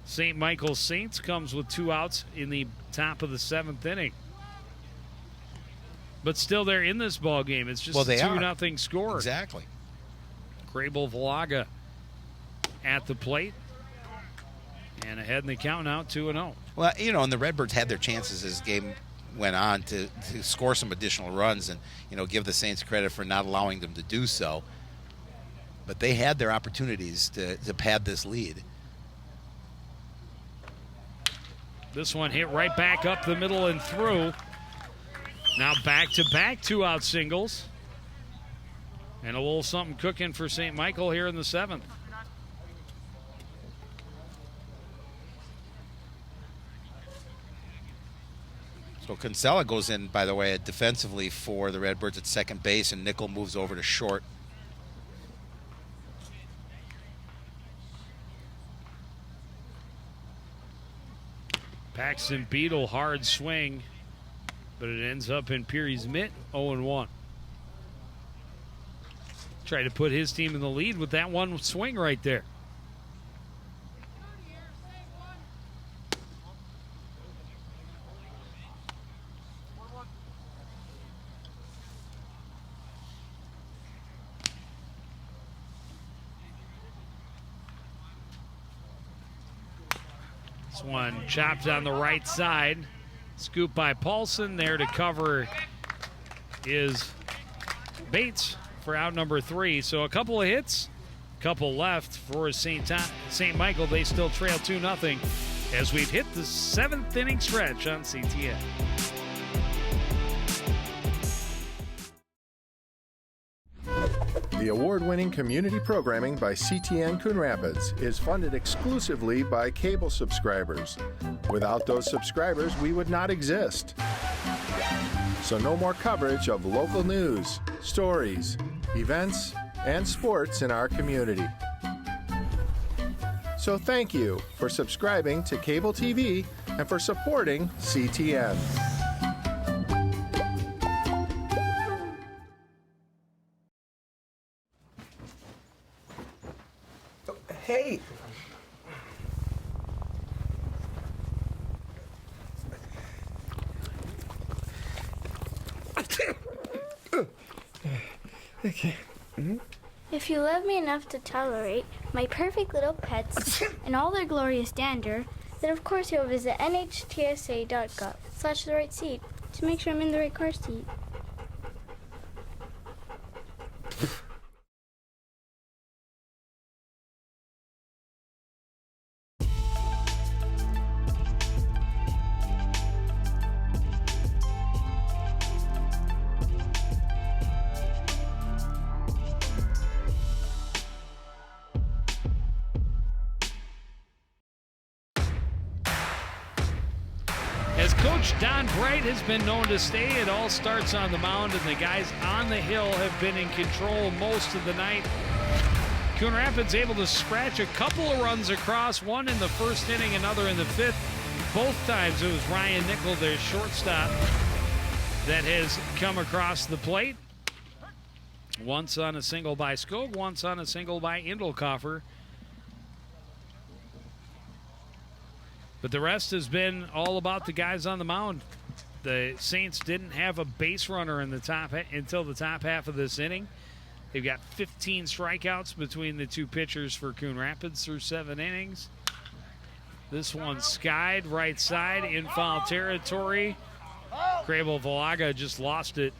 St. Michael's Saints comes with 2 outs in the top of the 7th inning. But still, they're in this ball game. It's just a 2-0 score. Exactly. Crable Valaga at the plate. And ahead in the count now, 2-0. Well, and the Redbirds had their chances as the game went on to score some additional runs and, give the Saints credit for not allowing them to do so. But they had their opportunities to pad this lead. This one hit right back up the middle and through. Now back-to-back 2-out singles. And a little something cooking for St. Michael here in the 7th. So Kinsella goes in, by the way, defensively for the Redbirds at second base, and Nickel moves over to short. Paxton Beetle, hard swing, but it ends up in Peary's mitt, 0-1. Tried to put his team in the lead with that one swing right there. This one chopped on the right side. Scoop by Paulson. There to cover is Bates for out number 3. So a couple of hits, a couple left for St. Michael. They still trail 2-0 as we've hit the 7th inning stretch on CTN. The award-winning community programming by CTN Coon Rapids is funded exclusively by cable subscribers. Without those subscribers, we would not exist. So no more coverage of local news, stories, events, and sports in our community. So thank you for subscribing to cable TV and for supporting CTN. Hey! Okay. If you love me enough to tolerate my perfect little pets and all their glorious dander, then of course you'll visit nhtsa.gov/the right seat to make sure I'm in the right car seat. Coach Don Bright has been known to stay. It all starts on the mound, and the guys on the hill have been in control most of the night. Coon Rapids able to scratch a couple of runs across, one in the first inning, another in the fifth. Both times it was Ryan Nickel, their shortstop, that has come across the plate. Once on a single by Skog, once on a single by Indelkoffer. But the rest has been all about the guys on the mound. The Saints didn't have a base runner in the top until the top half of this inning. They've got 15 strikeouts between the two pitchers for Coon Rapids through 7 innings. This one skied right side in foul territory. Crable Valaga just lost it.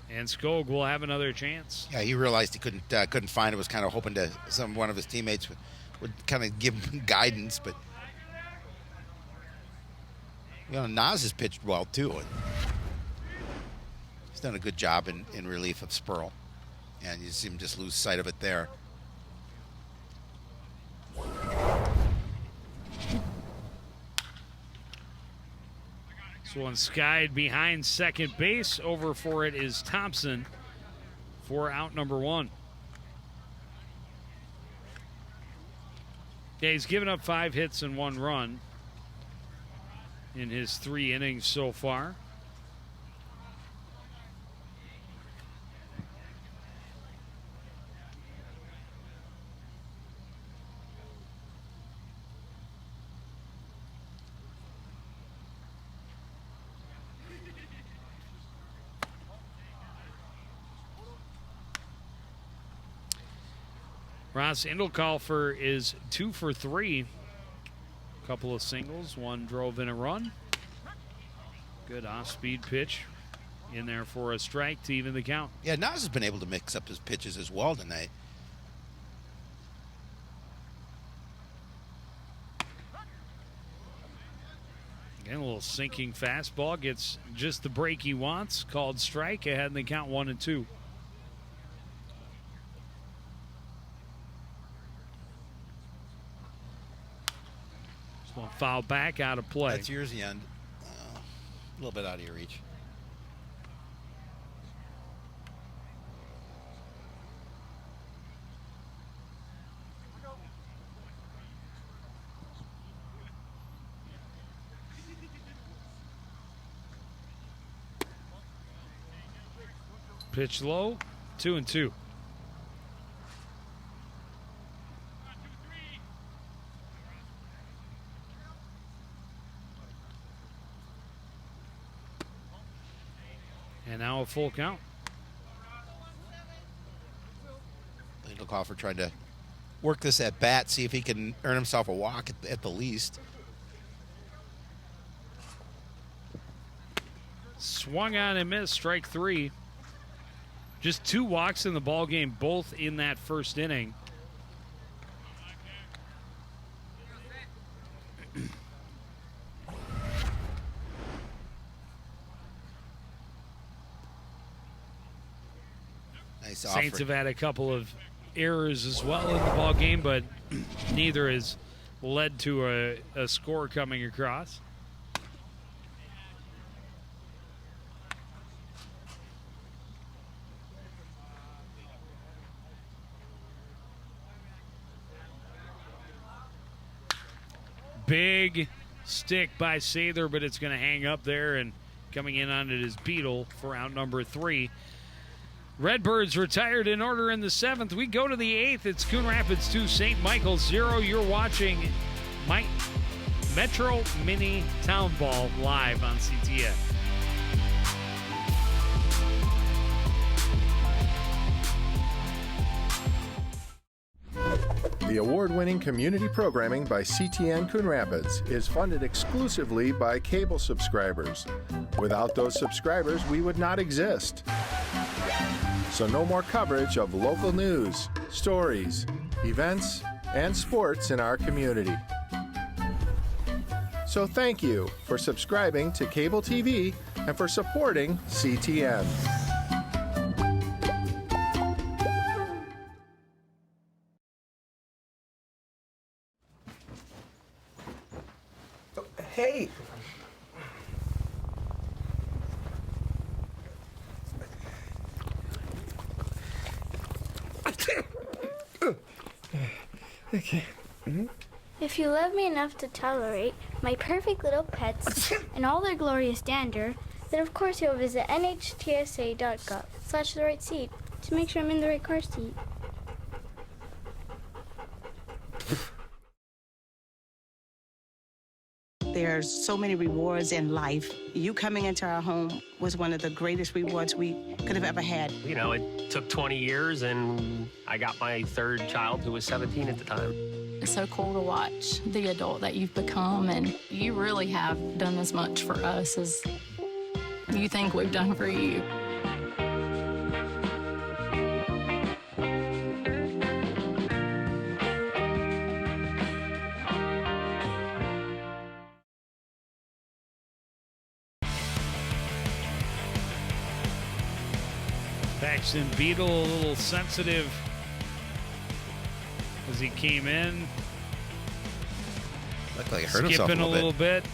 And Skog will have another chance. Yeah, he realized he couldn't find it. Was kind of hoping to one of his teammates would kind of give him guidance, but Nas has pitched well too. And he's done a good job in relief of Spurl, and you see him just lose sight of it there. This one skied behind second base. Over for it is Thompson for out number 1. Yeah, he's given up 5 hits and 1 run in his 3 innings so far. Ross Indelkoffer is 2 for 3. Couple of singles, 1 drove in a run. Good off-speed pitch in there for a strike to even the count. Yeah, Nas has been able to mix up his pitches as well tonight. Again, a little sinking fastball. Gets just the break he wants. Called strike. Ahead in the count 1-2. One foul back out of play. That's yours, the end. A little bit out of your reach. Pitch low, 2-2. And now a full count. Indelkoffer trying to work this at bat, see if he can earn himself a walk at the least. Swung on and missed, strike 3. Just 2 walks in the ball game, both in that first inning. Saints have had a couple of errors as well in the ball game, but neither has led to a score coming across. Big stick by Sather, but it's going to hang up there, and coming in on it is Beetle for out number 3. Redbirds retired in order in the 7th. We go to the 8th. It's Coon Rapids 2, St. Michael's 0. You're watching Metro Mini Town Ball live on CTN. The award-winning community programming by CTN Coon Rapids is funded exclusively by cable subscribers. Without those subscribers, we would not exist. So no more coverage of local news, stories, events, and sports in our community. So thank you for subscribing to cable TV and for supporting CTN. Hey. Okay. If you love me enough to tolerate my perfect little pets and all their glorious dander, then of course you'll visit nhtsa.gov/the right seat to make sure I'm in the right car seat. There's so many rewards in life. You coming into our home was one of the greatest rewards we could have ever had. You know, it took 20 years, and I got my third child, who was 17 at the time. It's so cool to watch the adult that you've become, and you really have done as much for us as you think we've done for you. Paxton Beetle a little sensitive as he came in. Looked like he hurt himself skipping a little bit.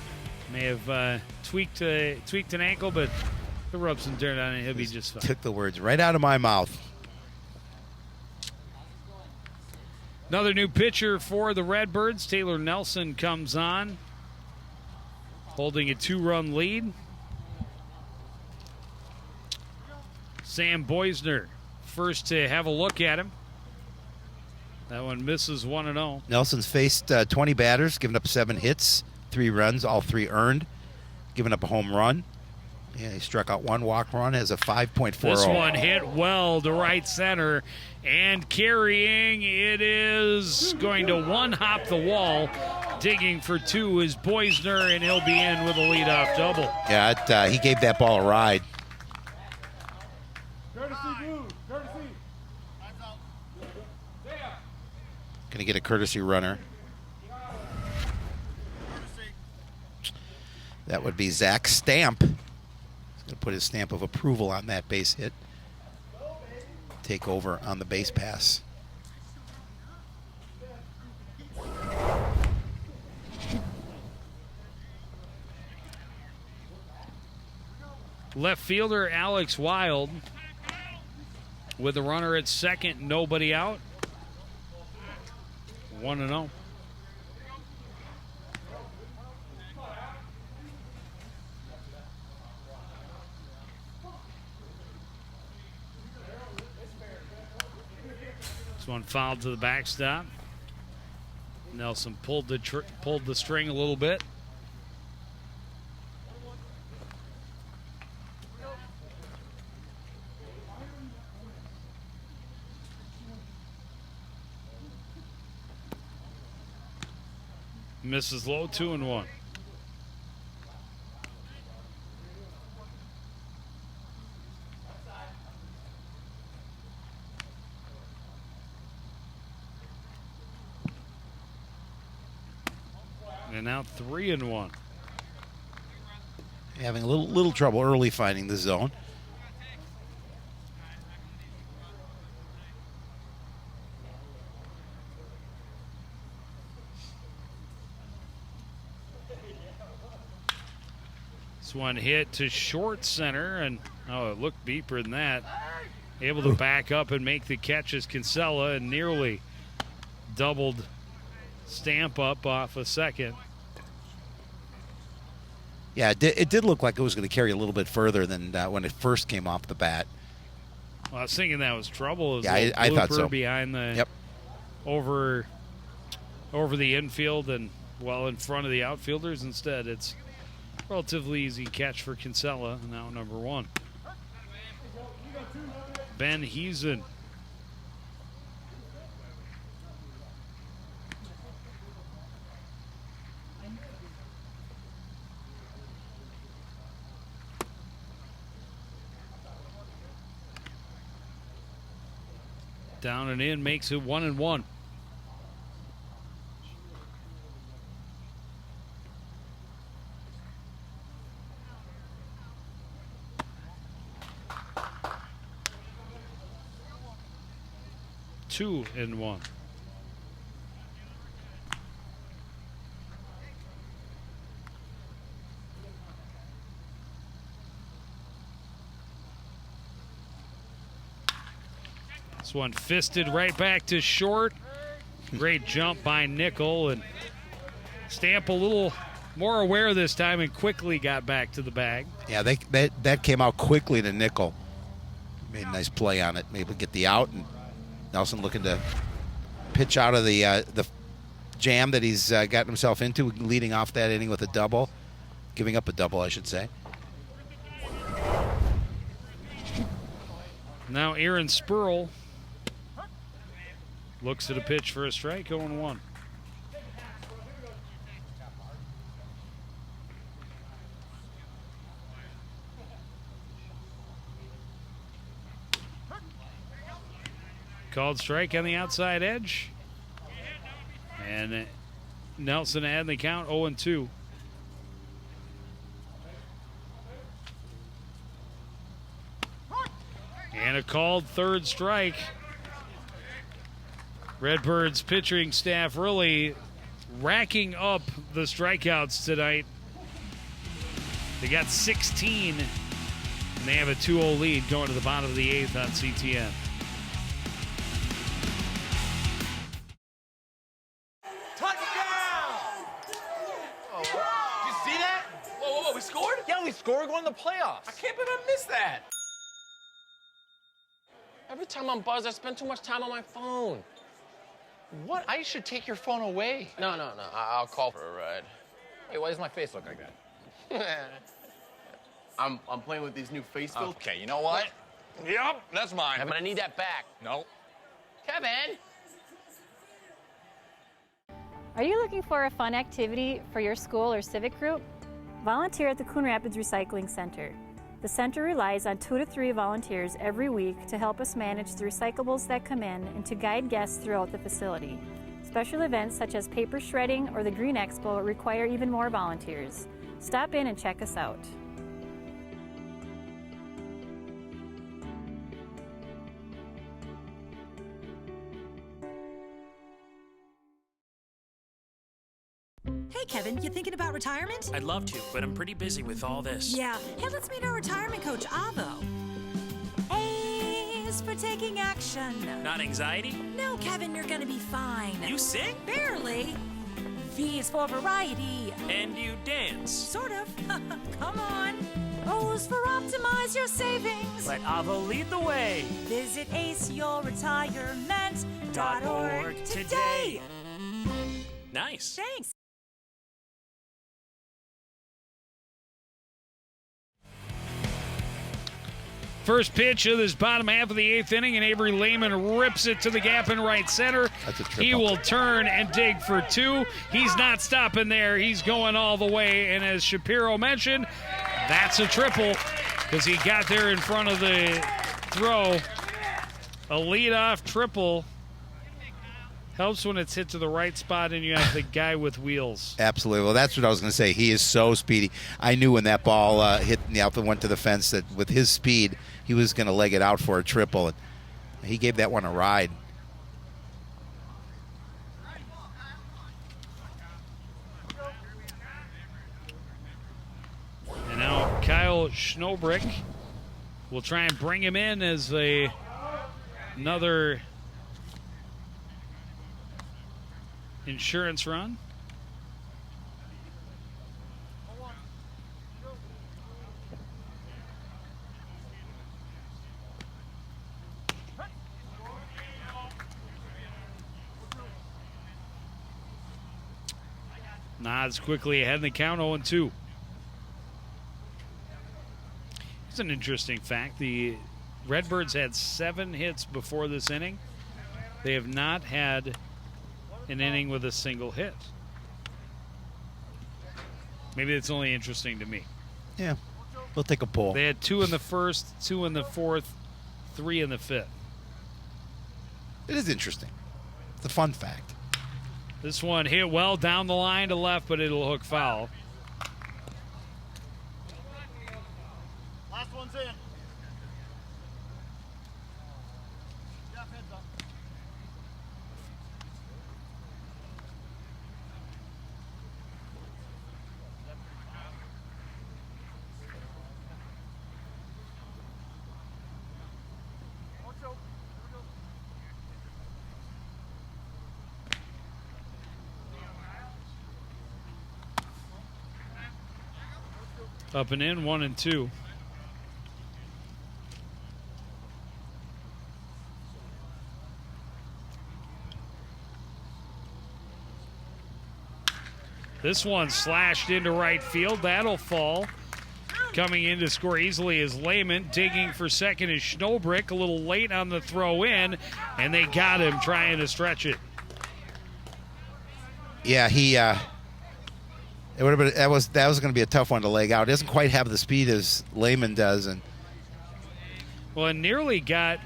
May have tweaked an ankle, but he'll rub some dirt on it. He'll be just fine. Took the words right out of my mouth. Another new pitcher for the Redbirds. Taylor Nelson comes on, holding a 2-run lead. Sam Boisner, first to have a look at him. That one misses 1-0. Nelson's faced 20 batters, given up 7 hits, 3 runs, all 3 earned, given up a home run. Yeah, he struck out 1 walk run, has a 5.40. This one hit well to right center, and carrying it is going to one-hop the wall. Digging for 2 is Boisner, and he'll be in with a leadoff double. Yeah, he gave that ball a ride. Going to get a courtesy runner. That would be Zach Stamp. He's going to put his stamp of approval on that base hit. Take over on the base pass. Left fielder Alex Wild with a runner at second, nobody out. 1-0. This one fouled to the backstop. Nelson pulled the string a little bit. Misses low, 2-1. And now 3-1. Having a little trouble early finding the zone. This one hit to short center, and it looked deeper than that. Able to back up and make the catch as Kinsella, and nearly doubled Stamp up off a second. Yeah, it did look like it was going to carry a little bit further than when it first came off the bat. Well, I was thinking that was trouble. It was yeah, I thought so. Behind the over the infield and well in front of the outfielders. Instead, it's relatively easy catch for Kinsella, now number 1. Ben Heesen. Down and in makes it 1-1. Two and 1. This one fisted right back to short. Great jump by Nickel, and Stamp a little more aware this time and quickly got back to the bag. Yeah, that came out quickly to Nickel. Made a nice play on it. Maybe get the out, and Nelson looking to pitch out of the jam that he's gotten himself into, leading off that inning with a double. Giving up a double, I should say. Now Aaron Spurl looks at a pitch for a strike, 0-1. Called strike on the outside edge. And Nelson adding the count, 0-2. And a called third strike. Redbirds pitching staff really racking up the strikeouts tonight. They got 16, and they have a 2-0 lead going to the bottom of the 8th on CTN. We scored? Yeah, we scored. We're going to the playoffs. I can't believe I missed that. Every time I'm buzzed, I spend too much time on my phone. What? I should take your phone away. No. I'll call for a ride. Hey, why does my face look like that? I'm playing with these new face filters. Okay, you know what? Yep, that's mine. I'm gonna need that back. No. Kevin! Are you looking for a fun activity for your school or civic group? Volunteer at the Coon Rapids Recycling Center. The center relies on 2 to 3 volunteers every week to help us manage the recyclables that come in and to guide guests throughout the facility. Special events such as paper shredding or the Green Expo require even more volunteers. Stop in and check us out. Hey, Kevin, you thinking about retirement? I'd love to, but I'm pretty busy with all this. Yeah. Hey, let's meet our retirement coach, Avo. A is for taking action. Not anxiety? No, Kevin, you're gonna be fine. You sing? Barely. V is for variety. And you dance? Sort of. Come on. O is for optimize your savings. Let Avo lead the way. Visit aceyourretirement.org today. Nice. Thanks. First pitch of this bottom half of the 8th inning, and Avery Lehman rips it to the gap in right center. That's a triple. He will turn and dig for 2. He's not stopping there. He's going all the way, and as Shapiro mentioned, that's a triple because he got there in front of the throw. A leadoff triple helps when it's hit to the right spot and you have the guy with wheels. Absolutely. Well, that's what I was going to say. He is so speedy. I knew when that ball hit the outfield, went to the fence, that with his speed, he was going to leg it out for a triple. And he gave that one a ride. And now Kyle Schnobrick will try and bring him in as another insurance run. Nods quickly ahead in the count, 0-2. It's an interesting fact. The Redbirds had 7 hits before this inning. They have not had an inning with a single hit. Maybe it's only interesting to me. Yeah, we'll take a poll. They had 2 in the first, 2 in the 4th, 3 in the 5th. It is interesting. It's a fun fact. This one hit well down the line to left, but it'll hook foul. Last one's in. Up and in, 1-2. This one slashed into right field. That'll fall. Coming in to score easily is Lehman. Digging for second is Schnobrick. A little late on the throw in, and they got him trying to stretch it. Yeah, he. It would have been that was going to be a tough one to leg out. He doesn't quite have the speed as Lehman does, and nearly got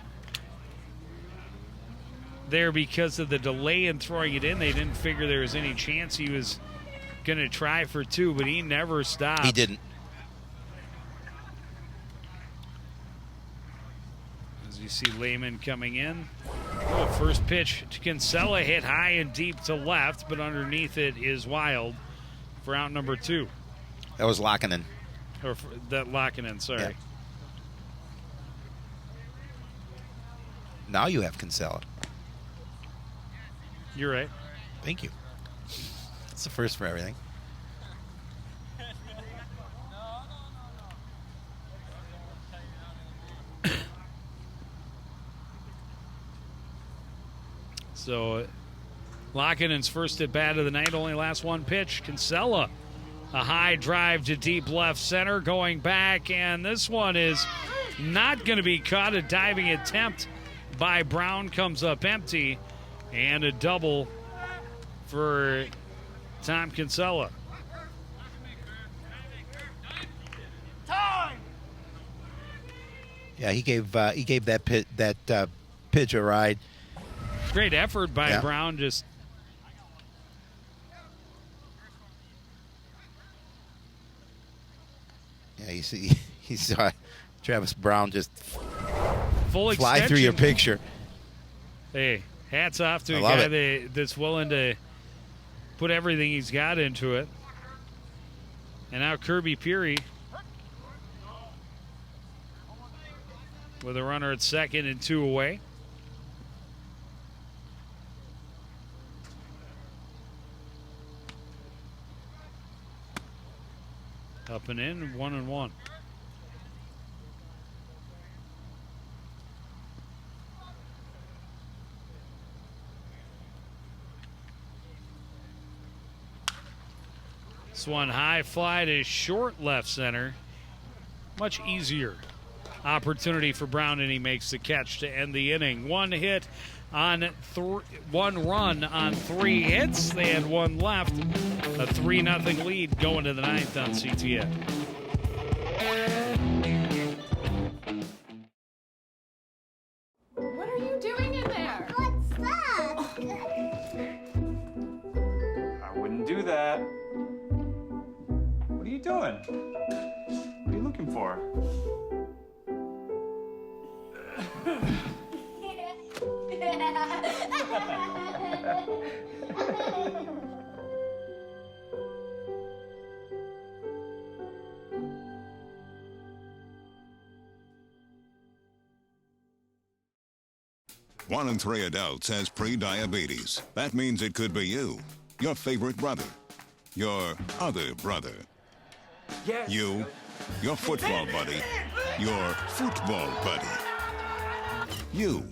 there because of the delay in throwing it in. They didn't figure there was any chance he was going to try for two, but he never stopped. He didn't. As you see Lehman coming in. Oh, first pitch to Kinsella, hit high and deep to left, but underneath it is Wild for out number 2. That was Lockinen. Or that Lockinen, sorry. Yeah. Now you have Kinsella. You're right. Thank you. It's the first for everything. So Lockinen's first at bat of the night, only last one pitch. Kinsella, a high drive to deep left center, going back, and this one is not going to be caught. A diving attempt by Brown comes up empty, and a double for Tom Kinsella. Yeah, he gave that pitch a ride. Great effort by Brown. Just he saw Travis Brown just full fly extension. through your picture. Hey, hats off to a guy that's willing to put everything he's got into it. And now Kirby Peary with a runner at second and 2 away. Up and in, 1-1. This one high fly to short left center. Much easier opportunity for Brown, and he makes the catch to end the inning. One run on 3 hits. They had one left. A 3-0 lead going to the 9th on CTN. What are you doing in there? What's that? I wouldn't do that. What are you doing? What are you looking for? One in 3 adults has pre-diabetes. That means it could be you, your favorite brother, your other brother, you, your football buddy, your football buddy, you,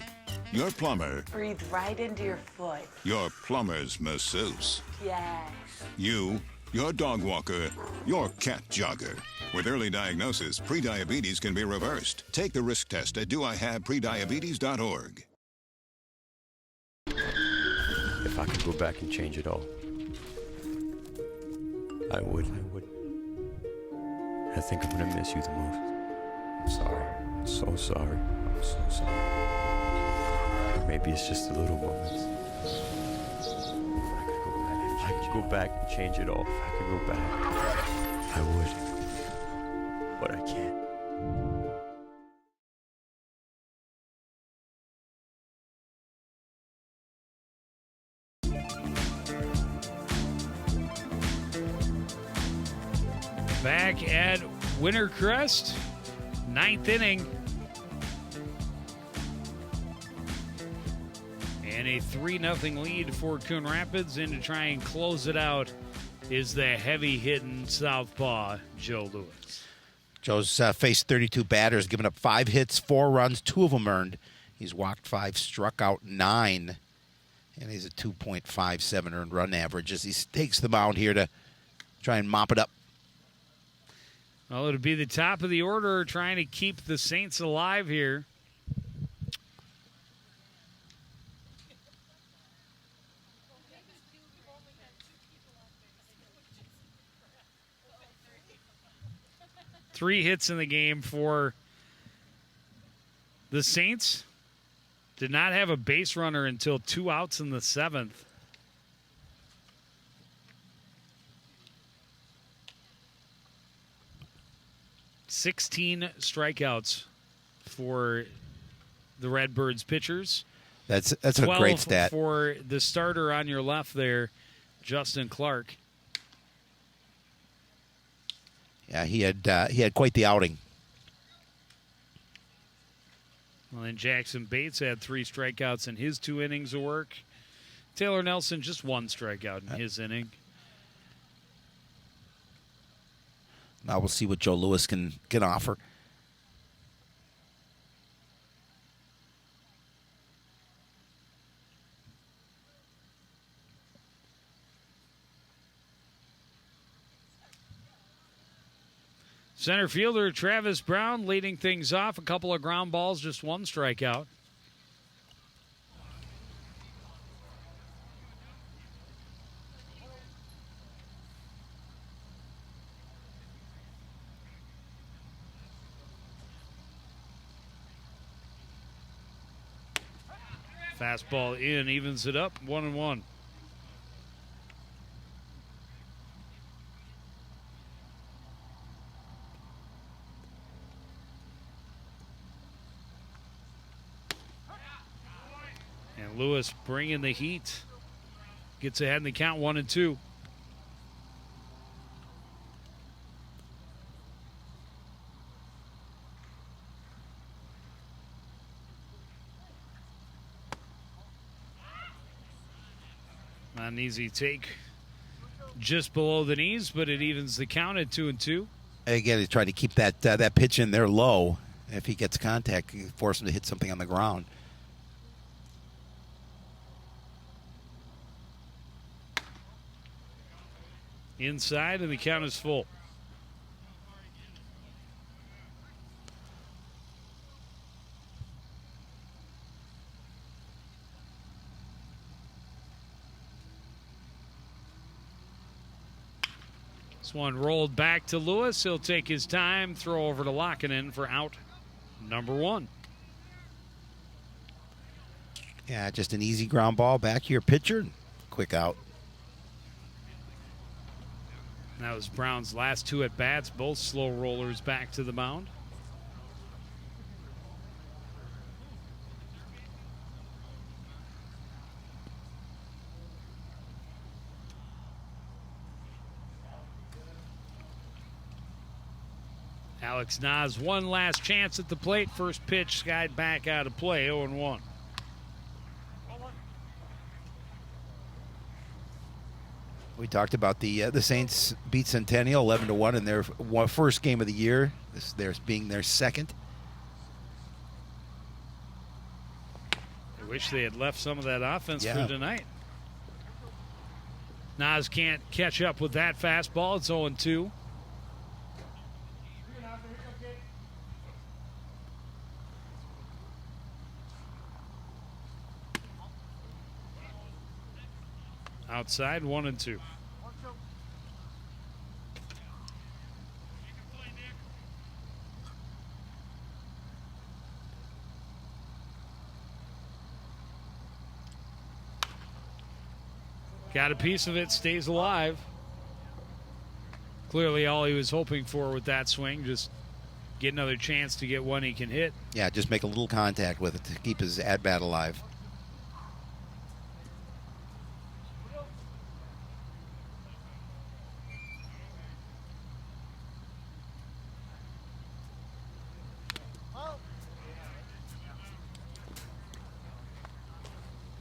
your plumber, Breathe right into your foot. your plumber's masseuse, Yes. you, your dog walker, your cat jogger. With early diagnosis, prediabetes can be reversed. Take the risk test at doihaveprediabetes.org. If I could go back and change it all, I would. I think I'm gonna miss you the most. I'm sorry. I'm so sorry. I'm so sorry. Maybe it's just the little moments. If I could go back and change it all, if I could go back, I would. But I can't. Back at Wintercrest, 9th inning. And a 3-0 lead for Coon Rapids. And to try and close it out is the heavy-hitting southpaw, Joe Lewis. Joe's faced 32 batters, given up 5 hits, 4 runs, 2 of them earned. He's walked 5, struck out 9, and he's a 2.57 earned run average as he takes the mound here to try and mop it up. Well, it'll be the top of the order trying to keep the Saints alive here. Three hits in the game for the Saints. Did not have a base runner until 2 outs in the 7th. $16 strikeouts for the Redbirds pitchers. That's a great stat. 12 for the starter on your left there, Justin Clark. Yeah, he had quite the outing. Well, then Jackson Bates had 3 strikeouts in his 2 innings of work. Taylor Nelson just 1 strikeout in his inning. Now we'll see what Joe Lewis can offer. Center fielder Travis Brown leading things off. A couple of ground balls, just 1 strikeout. Fastball in, evens it up, 1-1. And Lewis bringing the heat. Gets ahead in the count, 1-2. Not an easy take just below the knees, but it evens the count at 2-2. Again, he's trying to keep that pitch in there low. If he gets contact, you force him to hit something on the ground. Inside, and the count is full. This one rolled back to Lewis. He'll take his time, throw over to Lockinen for out number 1. Yeah, just an easy ground ball back to your pitcher. Quick out. That was Brown's last 2 at-bats, both slow rollers back to the mound. Alex Nas, one last chance at the plate. First pitch skied back out of play, 0-1. We talked about the Saints beat Centennial 11-1 in their first game of the year. This theirs being their second. I wish they had left some of that offense for tonight. Nas can't catch up with that fastball. It's 0-2. Outside, 1-2. Got a piece of it, stays alive. Clearly all he was hoping for with that swing, just get another chance to get one he can hit. Yeah, just make a little contact with it to keep his at-bat alive.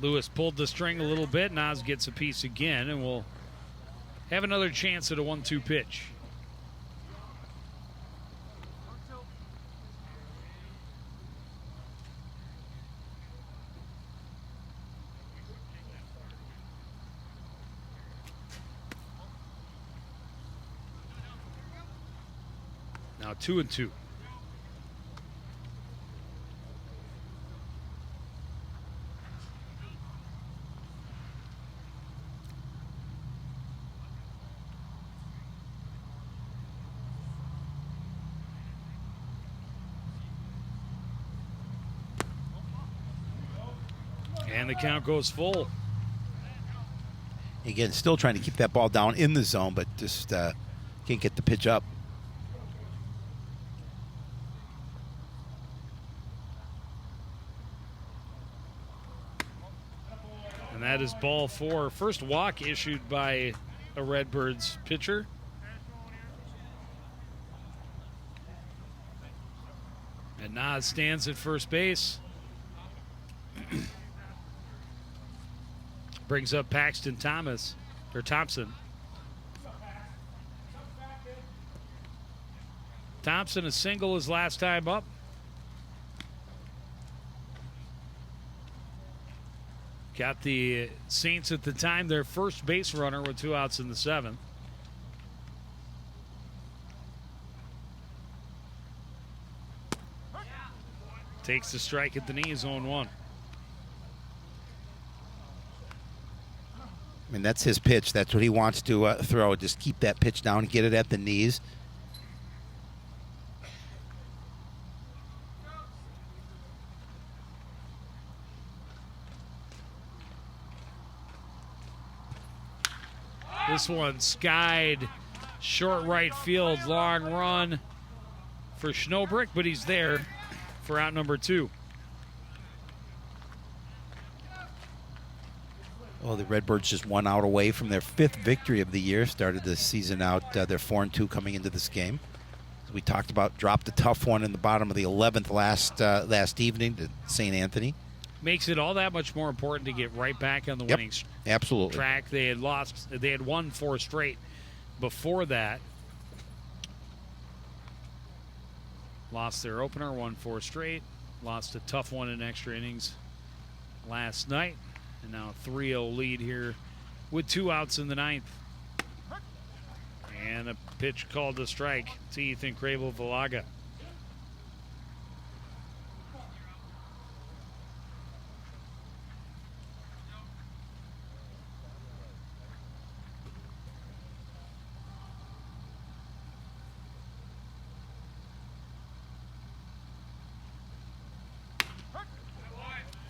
Lewis pulled the string a little bit. Nas gets a piece again, and we'll have another chance at a 1-2 pitch. Now 2-2. And the count goes full. Again, still trying to keep that ball down in the zone, but just can't get the pitch up. And that is ball 4. First walk issued by a Redbirds pitcher. And Nas stands at first base. Brings up Paxton Thompson. Thompson a single his last time up. Got the Saints at the time their first base runner with 2 outs in the 7th. Takes the strike at the knees, 0-1. I mean, that's his pitch. That's what he wants to throw. Just keep that pitch down, get it at the knees. This one skied short right field, long run for Schnobrick, but he's there for out number 2. Well, the Redbirds just 1 out away from their 5th victory of the year. Started the season out, they're 4-2 coming into this game. As we talked about, dropped a tough one in the bottom of the 11th last evening to St. Anthony. Makes it all that much more important to get right back on the winning absolutely. track. They had won 4 straight before that. Lost their opener, won 4 straight. Lost a tough one in extra innings last night. And now a 3-0 lead here with 2 outs in the 9th. And a pitch called to strike to Ethan Crable-Valaga.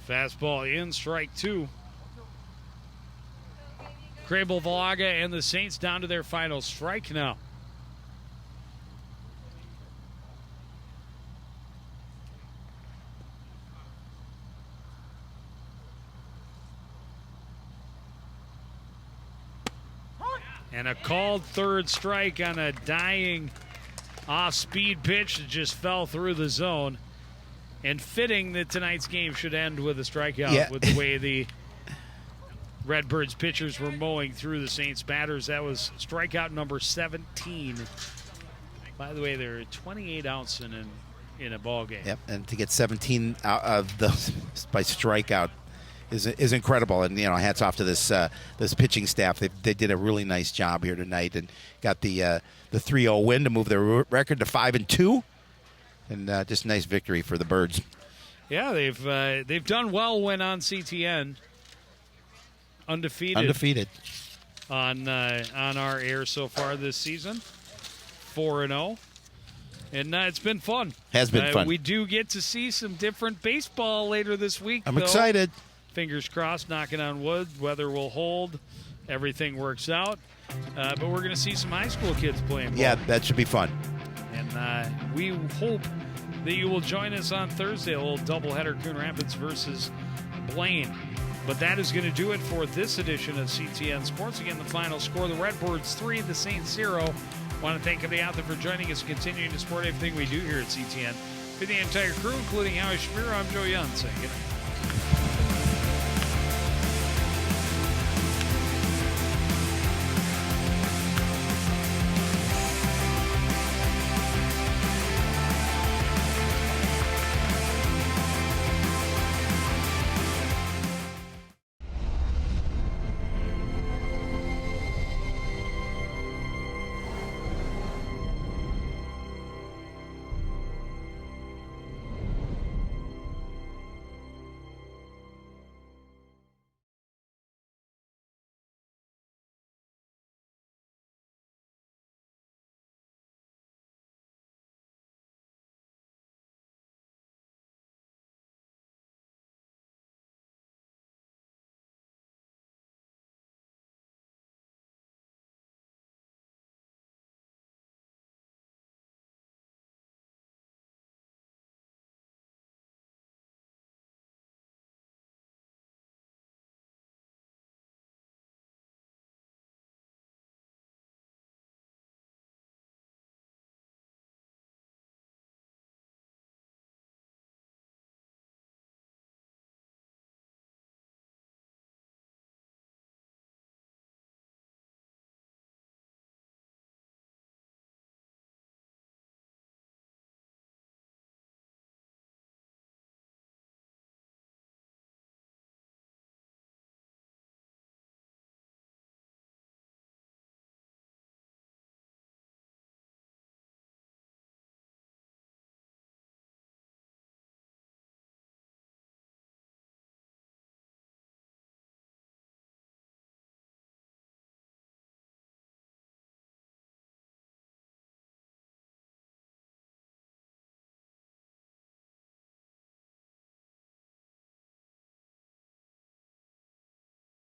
Fastball in, strike 2. Crable-Valaga and the Saints down to their final strike now. And a called third strike on a dying off-speed pitch that just fell through the zone. And fitting that tonight's game should end with a strikeout with the way the Redbirds pitchers were mowing through the Saints batters. That was strikeout number 17. By the way, there are 28 outs in a ball game. Yep, and to get 17 out of those by strikeout is incredible. And hats off to this pitching staff. They did a really nice job here tonight and got the 3-0 win to move their record to 5-2. And just a nice victory for the Birds. Yeah, they've done well when on CTN. Undefeated on our air so far this season. 4-0. And it's been fun. Has been fun. We do get to see some different baseball later this week. I'm excited. Fingers crossed, knocking on wood. Weather will hold. Everything works out. But we're going to see some high school kids playing ball. Yeah, that should be fun. And we hope that you will join us on Thursday, a little doubleheader, Coon Rapids versus Blaine. But that is going to do it for this edition of CTN Sports. Again, the final score, the Redbirds 3, the Saints 0. Want to thank everybody out there for joining us and continuing to support everything we do here at CTN. For the entire crew, including Howie Shapiro, I'm Joe Young saying good night.